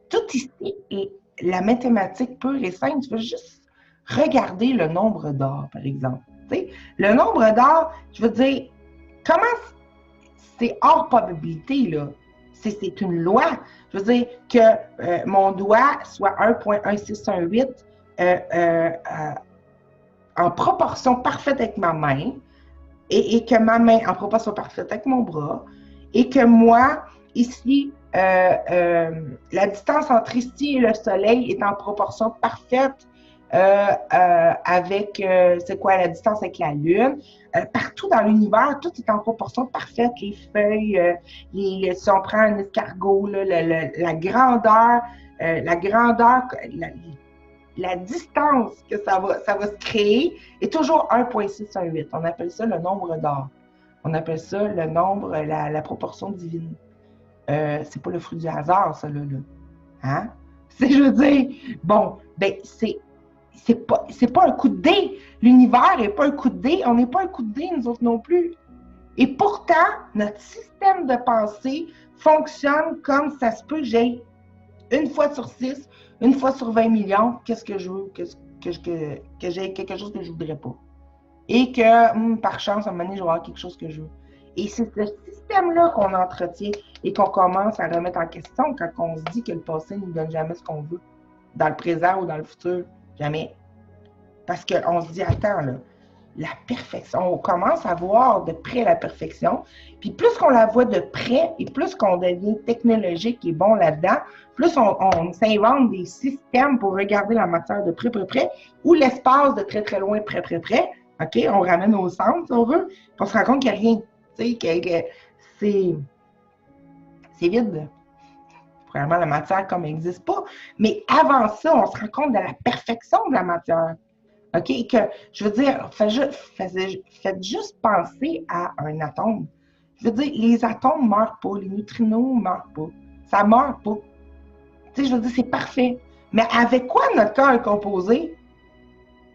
[SPEAKER 1] Tout ici est la mathématique pure et simple. Tu veux juste regarder le nombre d'or, par exemple. T'sais, le nombre d'or, je veux dire, comment c'est hors probabilité, là? C'est une loi. Je veux dire que mon doigt soit 1,1618 en proportion parfaite avec ma main, et que ma main en proportion parfaite avec mon bras, et que moi, ici, la distance entre ici et le soleil est en proportion parfaite avec, c'est quoi, la distance avec la Lune. Partout dans l'univers, tout est en proportion parfaite. Les feuilles, si on prend un escargot, là, la grandeur, la distance que ça va se créer est toujours 1,618. On appelle ça le nombre d'or. On appelle ça le nombre, la proportion divine. C'est pas le fruit du hasard, ça, là. Hein? Je veux dire, bon, ben, c'est pas un coup de dé. L'univers n'est pas un coup de dé. On n'est pas un coup de dé, nous autres non plus. Et pourtant, notre système de pensée fonctionne comme ça se peut que j'ai une fois sur 6, une fois sur 20 millions, qu'est-ce que je veux, que j'ai quelque chose que je ne voudrais pas. Et que, par chance, à un moment donné, je vais avoir quelque chose que je veux. Et c'est ce système-là qu'on entretient et qu'on commence à remettre en question quand on se dit que le passé ne nous donne jamais ce qu'on veut. Dans le présent ou dans le futur, jamais. Parce qu'on se dit, attends, là, la perfection. On commence à voir de près la perfection. Puis plus qu'on la voit de près et plus qu'on devient technologique et bon là-dedans, plus on s'invente des systèmes pour regarder la matière de près, ou l'espace de très loin, près. OK? On ramène au centre, si on veut. Puis on se rend compte qu'il n'y a rien. Tu sais, que c'est vide. Vraiment, la matière comme n'existe pas. Mais avant ça, on se rend compte de la perfection de la matière. OK? Que, je veux dire, faites juste penser à un atome. Je veux dire, les atomes ne meurent pas, les neutrinos ne meurent pas. Ça ne meurt pas. Tu sais, je veux dire, c'est parfait. Mais avec quoi notre corps est composé?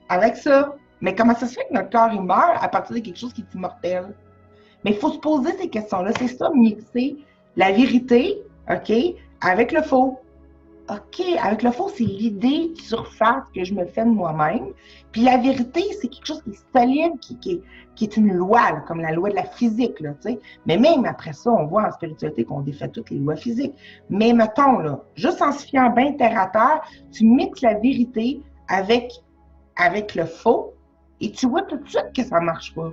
[SPEAKER 1] Avec ça. Mais comment ça se fait que notre corps, il meurt à partir de quelque chose qui est immortel? Mais il faut se poser ces questions-là. C'est ça, mixer la vérité, OK, avec le faux. OK, avec le faux, c'est l'idée de surface que je me fais de moi-même. Puis la vérité, c'est quelque chose qui est solide, qui est une loi, là, comme la loi de la physique, là, tu sais. Mais même après ça, on voit en spiritualité qu'on défait toutes les lois physiques. Mais mettons, là, juste en se fiant bien terre à terre, tu mixes la vérité avec le faux et tu vois tout de suite que ça ne marche pas.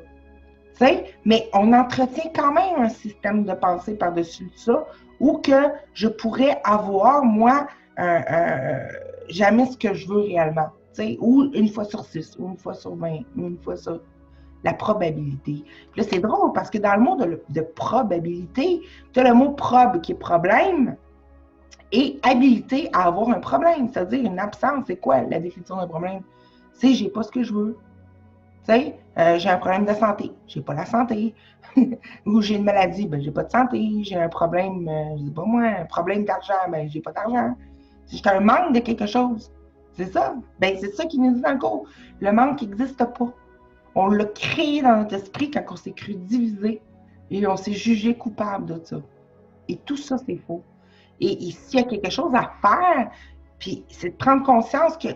[SPEAKER 1] Tu sais, mais on entretient quand même un système de pensée par-dessus ça où que je pourrais avoir, moi, jamais ce que je veux réellement. Ou une fois sur 6, ou une fois sur 20, ou une fois sur la probabilité. Puis là, c'est drôle parce que dans le mot de probabilité, tu as le mot probe qui est problème et habilité à avoir un problème, c'est-à-dire une absence. C'est quoi la définition d'un problème? C'est j'ai pas ce que je veux. Tu sais, j'ai un problème de santé, j'ai pas la santé. Ou j'ai une maladie, ben j'ai pas de santé. J'ai un problème, je sais pas moi, un problème d'argent, ben j'ai pas d'argent. J'ai un manque de quelque chose. C'est ça. Ben c'est ça qui nous dit dans le cours. Le manque n'existe pas. On l'a créé dans notre esprit quand on s'est cru divisé et on s'est jugé coupable de ça. Et tout ça, c'est faux. Et s'il y a quelque chose à faire, puis c'est de prendre conscience que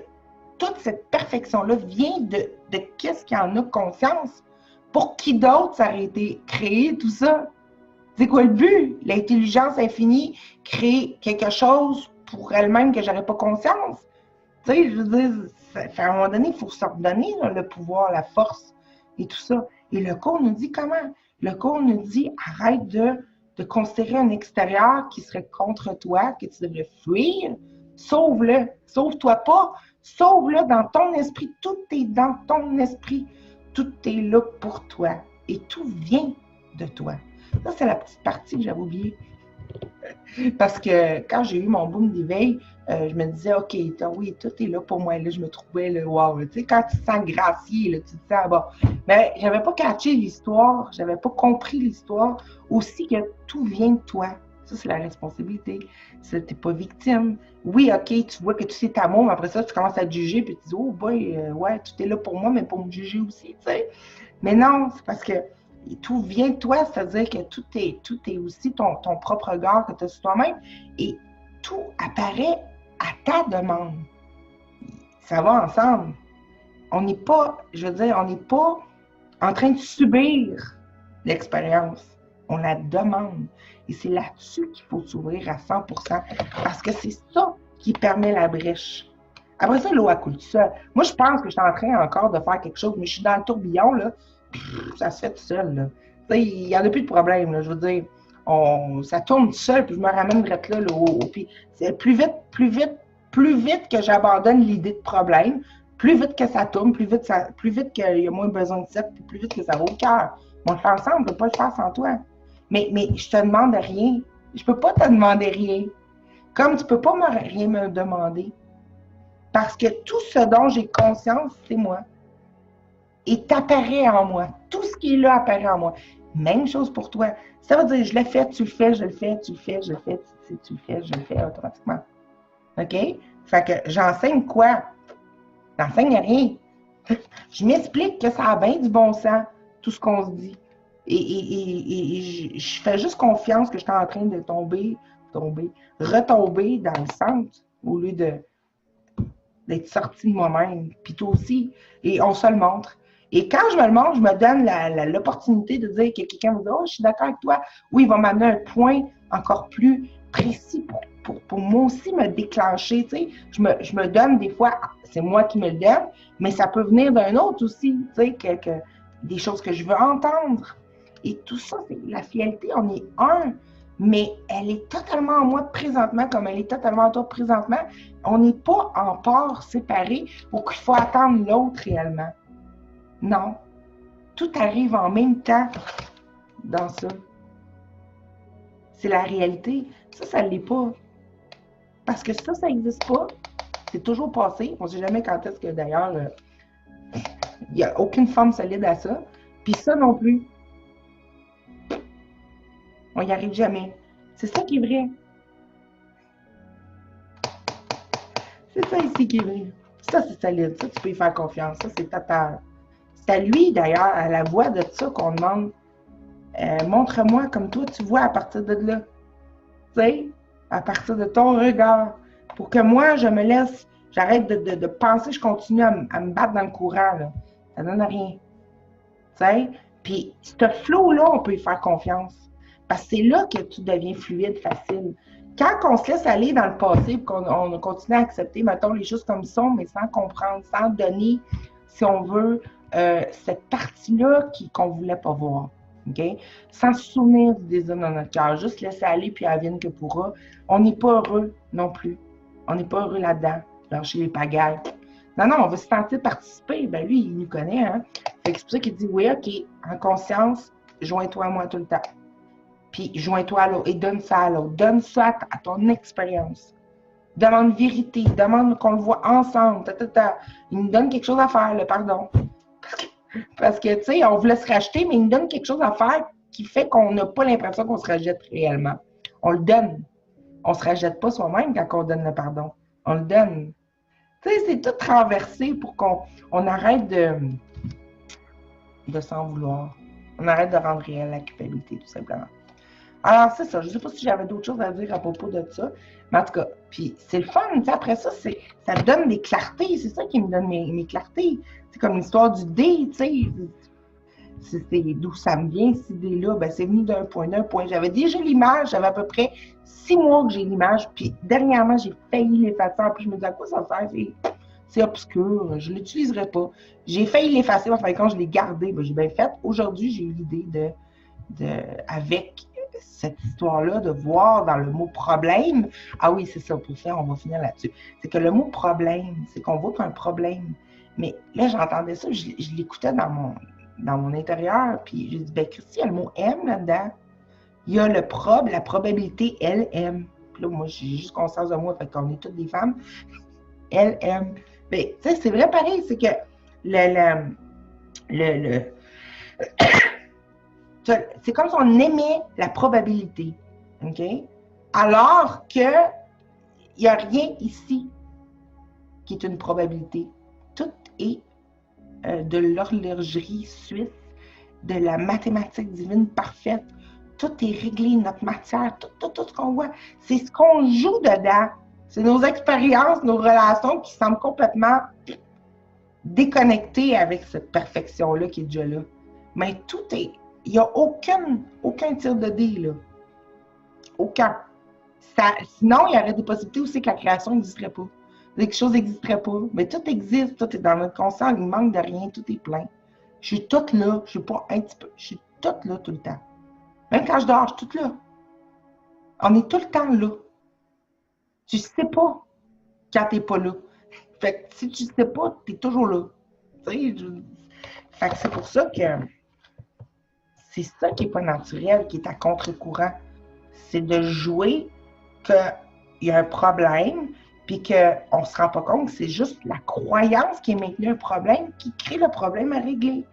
[SPEAKER 1] toute cette perfection-là vient de qu'est-ce qui en a conscience. Pour qui d'autre ça aurait été créé, tout ça? C'est quoi le but? L'intelligence infinie crée quelque chose pour elle-même que j'aurais pas conscience. Tu sais, je veux dire, à un moment donné, il faut se redonner là, le pouvoir, la force et tout ça. Et le cours nous dit comment? Le cours nous dit, arrête de considérer un extérieur qui serait contre toi, que tu devrais fuir. Sauve-le. Sauve-toi pas. Sauve-le dans ton esprit. Tout est dans ton esprit. Tout est là pour toi. Et tout vient de toi. Ça, c'est la petite partie que j'avais oubliée. Parce que quand j'ai eu mon boom d'éveil, je me disais, OK, oui, tout est là pour moi. Là, je me trouvais, là, wow. Tu sais, quand tu te sens gracié, là, tu te sens, bon. Mais j'avais pas catché l'histoire, j'avais pas compris l'histoire. Aussi que tout vient de toi. Ça, c'est la responsabilité. Tu n'es pas victime. Oui, OK, tu vois que tu sais ta mot, mais après ça, tu commences à te juger, puis tu dis, oh boy, ouais, tout est là pour moi, mais pour me juger aussi, tu sais. Mais non, c'est parce que tout vient de toi, c'est-à-dire que tout est aussi ton propre regard que tu as sur toi-même, et tout apparaît à ta demande. Ça va ensemble. On n'est pas, je veux dire, on n'est pas en train de subir l'expérience. On la demande. Et c'est là-dessus qu'il faut s'ouvrir à 100%, parce que c'est ça qui permet la brèche. Après ça, l'eau a coulé tout seul. Moi, je pense que je suis en train encore de faire quelque chose, mais je suis dans le tourbillon, là. Ça se fait tout seul, là. Il n'y en a plus de problème, là. Je veux dire, ça tourne tout seul, puis je me ramène direct là, puis c'est plus vite que j'abandonne l'idée de problème, plus vite que ça tourne, plus vite qu'il y a moins besoin de ça, puis plus vite que ça va au cœur. On le fait ensemble, on ne peut pas le faire sans toi. Mais je te demande rien. Je peux pas te demander rien. Comme tu peux pas rien me demander. Parce que tout ce dont j'ai conscience, c'est moi. Et t'apparaît en moi. Tout ce qui est là apparaît en moi. Même chose pour toi. Ça veut dire, je le fais, tu le fais, je le fais, tu le fais, je le fais, tu le fais, je le fais automatiquement. OK? Fait que j'enseigne quoi? J'enseigne rien. Je m'explique que ça a bien du bon sens, tout ce qu'on se dit. Et je fais juste confiance que je suis en train de retomber dans le centre au lieu d'être sorti de moi-même. Puis toi aussi. Et on se le montre. Et quand je me le montre, je me donne l'opportunité de dire que quelqu'un va dire « Oh, je suis d'accord avec toi. » Ou il va m'amener un point. « encore plus précis pour moi aussi me déclencher, tu sais. Je me donne des fois, c'est moi qui me le donne, mais ça peut venir d'un autre aussi, tu sais, des choses que je veux entendre. Et tout ça, c'est la fidélité, on est un, mais elle est totalement en moi présentement, comme elle est totalement en toi présentement. On n'est pas en parts séparés ou qu'il faut attendre l'autre réellement. Non. Tout arrive en même temps dans ça. C'est la réalité. Ça ne l'est pas. Parce que ça n'existe pas. C'est toujours passé. On ne sait jamais quand est-ce que, d'ailleurs, il n'y a aucune forme solide à ça. Puis ça non plus. On n'y arrive jamais. C'est ça qui est vrai. C'est ça ici qui est vrai. Ça, c'est solide. Ça, tu peux y faire confiance. Ça, c'est total. C'est à lui, d'ailleurs, à la voix de ça qu'on demande. Montre-moi comme toi, tu vois à partir de là. Tu sais, à partir de ton regard. Pour que moi, je me laisse, j'arrête de penser, je continue à me battre dans le courant. Là. Ça donne rien. Tu sais? Puis, ce flow-là, on peut y faire confiance. Parce que c'est là que tout devient fluide, facile. Quand on se laisse aller dans le passé, qu'on continue à accepter, mettons, les choses comme ils sont, mais sans comprendre, sans donner, si on veut, cette partie-là qu'on ne voulait pas voir. Okay? Sans se souvenir du désir dans notre cœur, juste laisser aller, puis advienne que pourra. On n'est pas heureux non plus. On n'est pas heureux là-dedans, lâcher les pagailles. Non, on veut se sentir participer. Ben lui, il nous connaît, hein? Fait que c'est pour ça qu'il dit, oui, OK, en conscience, joins-toi à moi tout le temps. Puis joins-toi à l'autre et donne ça à l'autre. Donne ça à ton expérience. Demande vérité, demande qu'on le voit ensemble. Il nous donne quelque chose à faire, le pardon. Parce que, tu sais, on voulait se racheter, mais il nous donne quelque chose à faire qui fait qu'on n'a pas l'impression qu'on se rejette réellement. On le donne. On ne se rejette pas soi-même quand on donne le pardon. On le donne. Tu sais, c'est tout renversé pour qu'on arrête de s'en vouloir. On arrête de rendre réelle la culpabilité, tout simplement. Alors, c'est ça. Je ne sais pas si j'avais d'autres choses à dire à propos de ça. Mais en tout cas, puis c'est le fun. Après ça, ça me donne des clartés. C'est ça qui me donne mes clartés. C'est comme l'histoire du dé, tu sais. C'est d'où ça me vient, cette idée-là. Ben, c'est venu d'un point. J'avais déjà l'image. J'avais à peu près 6 mois que j'ai l'image. Puis dernièrement, j'ai failli l'effacer. Puis je me dis, à quoi ça sert? C'est obscur. Je ne l'utiliserai pas. J'ai failli l'effacer. Enfin, quand je l'ai gardé, ben, j'ai bien fait. Aujourd'hui, j'ai eu l'idée avec cette histoire-là, de voir dans le mot problème. Ah oui, c'est ça, pour ça, on va finir là-dessus. C'est que le mot problème, c'est qu'on voit qu'un problème. Mais là, j'entendais ça, je l'écoutais dans mon intérieur, puis j'ai dit, ben Christy, il y a le mot M là-dedans. Il y a la probabilité LM. Puis là, moi, j'ai juste conscience de moi, fait qu'on est toutes des femmes. LM. Ben, tu sais, c'est vrai pareil, c'est que c'est comme si on aimait la probabilité, OK? Alors que il n'y a rien ici qui est une probabilité. Tout est de l'horlogerie suisse, de la mathématique divine parfaite. Tout est réglé, notre matière, tout ce qu'on voit. C'est ce qu'on joue dedans. C'est nos expériences, nos relations qui semblent complètement déconnectées avec cette perfection-là qui est déjà là. Mais tout est... Il n'y a aucun tir de dés, là. Aucun. Sinon, il y aurait des possibilités aussi que la création n'existerait pas. Quelque chose n'existerait pas. Mais tout existe, tout est dans notre conscience, il ne manque de rien, tout est plein. Je suis toute là, je ne suis pas un petit peu. Je suis toute là tout le temps. Même quand je dors, je suis toute là. On est tout le temps là. Tu ne sais pas quand tu n'es pas là. Fait que si tu ne sais pas, tu es toujours là. Tu sais, fait que c'est pour ça que c'est ça qui n'est pas naturel, qui est à contre-courant. C'est de jouer qu'il y a un problème, puis qu'on ne se rend pas compte que c'est juste la croyance qui est maintenue un problème qui crée le problème à régler.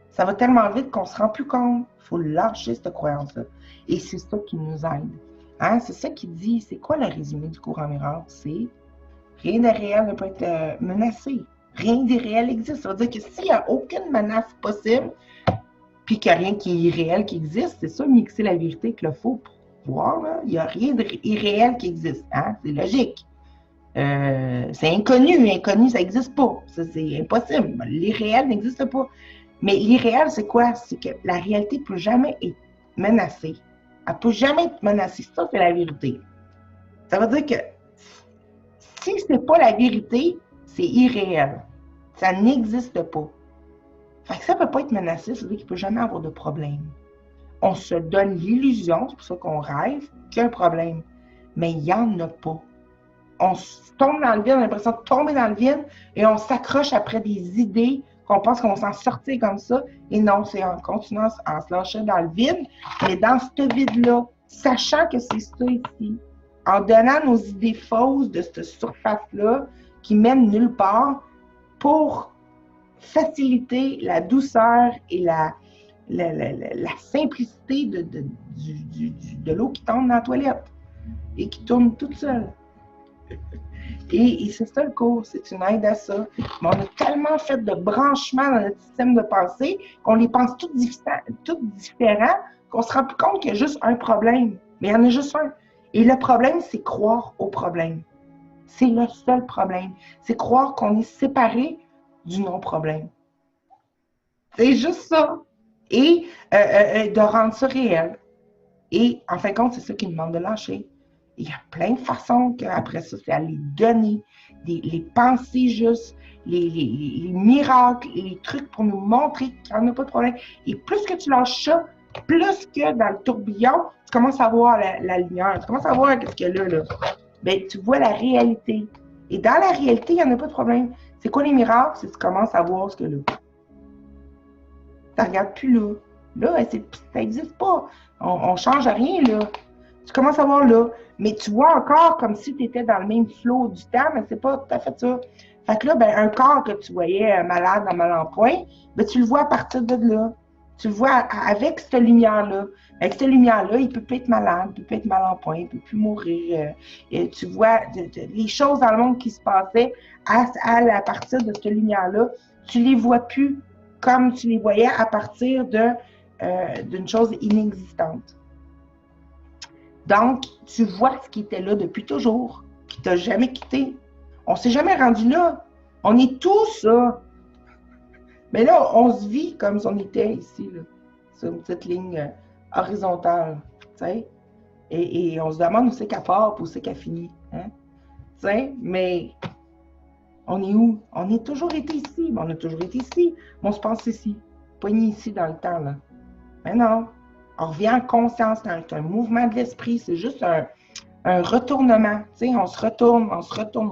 [SPEAKER 1] Ça va tellement vite qu'on ne se rend plus compte. Il faut lâcher cette croyance-là. Et c'est ça qui nous aide. Hein? C'est ça qui dit, c'est quoi le résumé du courant miracle? C'est rien de réel ne peut être menacé. Rien d'irréel existe. Ça veut dire que s'il n'y a aucune menace possible, puis qu'il n'y a rien qui est irréel qui existe, c'est ça, mixer la vérité avec le faux pour voir. Là. Il n'y a rien d'irréel qui existe. Hein? C'est logique. C'est inconnu. Inconnu, ça n'existe pas. Ça, c'est impossible. L'irréel n'existe pas. Mais l'irréel, c'est quoi? C'est que la réalité ne peut jamais être menacée. Elle ne peut jamais te menacer. Ça, c'est la vérité. Ça veut dire que si ce n'est pas la vérité, c'est irréel. Ça n'existe pas. Fait que ça ne peut pas être menacé, ça veut dire qu'il ne peut jamais avoir de problème. On se donne l'illusion, c'est pour ça qu'on rêve, qu'il y a un problème. Mais il n'y en a pas. On tombe dans le vide, on a l'impression de tomber dans le vide et on s'accroche après des idées qu'on pense qu'on va s'en sortir comme ça. Et non, c'est en continuant à se lâcher dans le vide, mais dans ce vide-là, sachant que c'est ça ici, en donnant nos idées fausses de cette surface-là qui mène nulle part pour faciliter la douceur et la simplicité de l'eau qui tombe dans la toilette et qui tourne toute seule. Et c'est ça le cours, c'est une aide à ça. Mais on a tellement fait de branchements dans notre système de pensée qu'on les pense tous différents qu'on se rend plus compte qu'il y a juste un problème. Mais il y en a juste un. Et le problème, c'est croire au problème. C'est le seul problème. C'est croire qu'on est séparé du non-problème. C'est juste ça. Et de rendre ça réel. Et en fin de compte, c'est ça qui nous demande de lâcher. Il y a plein de façons qu'après ça, c'est à les donner, les pensées justes, les miracles, les trucs pour nous montrer qu'il n'y en a pas de problème. Et plus que tu lâches ça, plus que dans le tourbillon, tu commences à voir la lumière, tu commences à voir ce qu'il y a là. Bien, tu vois la réalité. Et dans la réalité, il n'y en a pas de problème. C'est quoi les miracles? C'est que tu commences à voir ce que là. Tu ne regardes plus là. Là, ça n'existe pas. On ne change rien là. Tu commences à voir là. Mais tu vois encore comme si tu étais dans le même flot du temps, mais c'est pas tout à fait ça. Fait que là, ben, un corps que tu voyais malade, en mal en point, ben, tu le vois à partir de là. Tu le vois avec cette lumière-là. Avec cette lumière-là, il peut plus être malade, il peut plus être mal en point, il peut plus mourir. Et tu vois les choses dans le monde qui se passaient à partir de cette lumière-là, tu les vois plus comme tu les voyais à partir d'une chose inexistante. Donc, tu vois ce qui était là depuis toujours, qui t'a jamais quitté. On s'est jamais rendu là. On est tous ça. Mais là, on se vit comme si on était ici, là, sur une petite ligne horizontale, tu sais. Et on se demande où c'est qu'elle part et où c'est qu'elle finit. Hein? Tu sais, mais on est où? On a toujours été ici. On a toujours été ici. Mais on se pense ici. Poigné ici dans le temps, là. Mais non. On revient en conscience. C'est un mouvement de l'esprit. C'est juste un retournement. Tu sais, on se retourne, on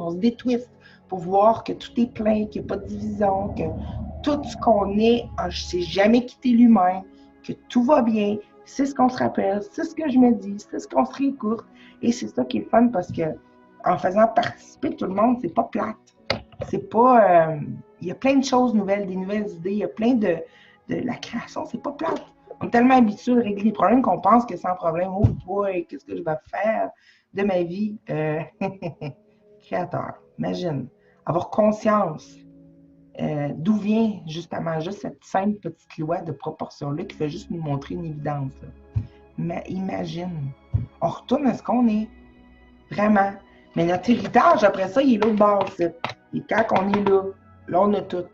[SPEAKER 1] se détwiste pour voir que tout est plein, qu'il n'y a pas de division, que tout ce qu'on est, ne s'est jamais quitté lui-même, que tout va bien. C'est ce qu'on se rappelle, c'est ce que je me dis, c'est ce qu'on se réécoute. Et c'est ça qui est fun parce que en faisant participer tout le monde, c'est pas plate. C'est pas. Il y a plein de choses nouvelles, des nouvelles idées, il y a plein de la création, c'est pas plate. On est tellement habitué de régler les problèmes qu'on pense que sans problème, oh boy, qu'est-ce que je vais faire de ma vie? Créateur, imagine, avoir conscience d'où vient justement juste cette simple petite loi de proportion-là qui fait juste nous montrer une évidence. Là. Mais imagine, on retourne à ce qu'on est, vraiment. Mais notre héritage, après ça, il est l'autre bord. Et quand on est là, là, on a tout.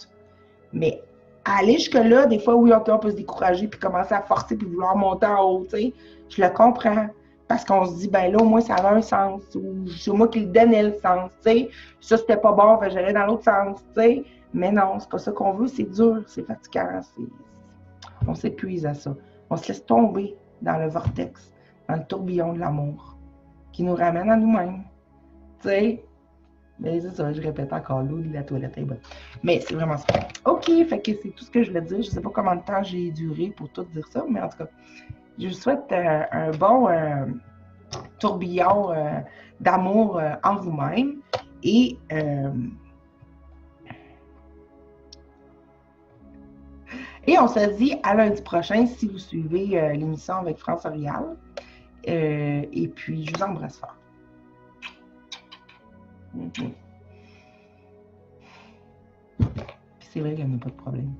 [SPEAKER 1] Mais aller jusque-là, des fois, oui, on peut se décourager puis commencer à forcer puis vouloir monter en haut, tu sais. Je le comprends. Parce qu'on se dit, ben là, au moins, ça avait un sens. Ou c'est moi qui le donnais le sens, tu sais. Ça, c'était pas bon, fait j'allais dans l'autre sens, tu sais. Mais non, c'est pas ça qu'on veut, c'est dur, c'est fatigant. On s'épuise à ça. On se laisse tomber dans le vortex, dans le tourbillon de l'amour, qui nous ramène à nous-mêmes. Tu sais. Mais c'est ça, je répète encore, l'eau de la toilette est bonne. Mais c'est vraiment ça. OK, fait que c'est tout ce que je voulais dire. Je sais pas combien de temps j'ai duré pour tout dire ça, mais en tout cas, je vous souhaite un bon tourbillon d'amour en vous-même. Et on se dit à lundi prochain si vous suivez l'émission avec France Orial. Et puis, je vous embrasse fort. Puis c'est vrai qu'il n'y a pas de problème.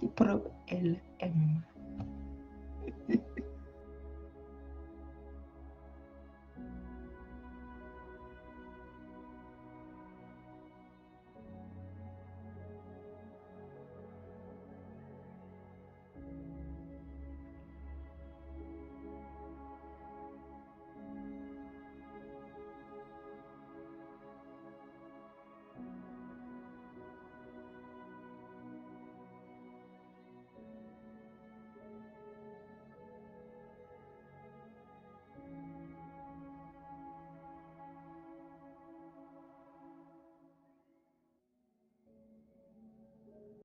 [SPEAKER 1] Les problèmes.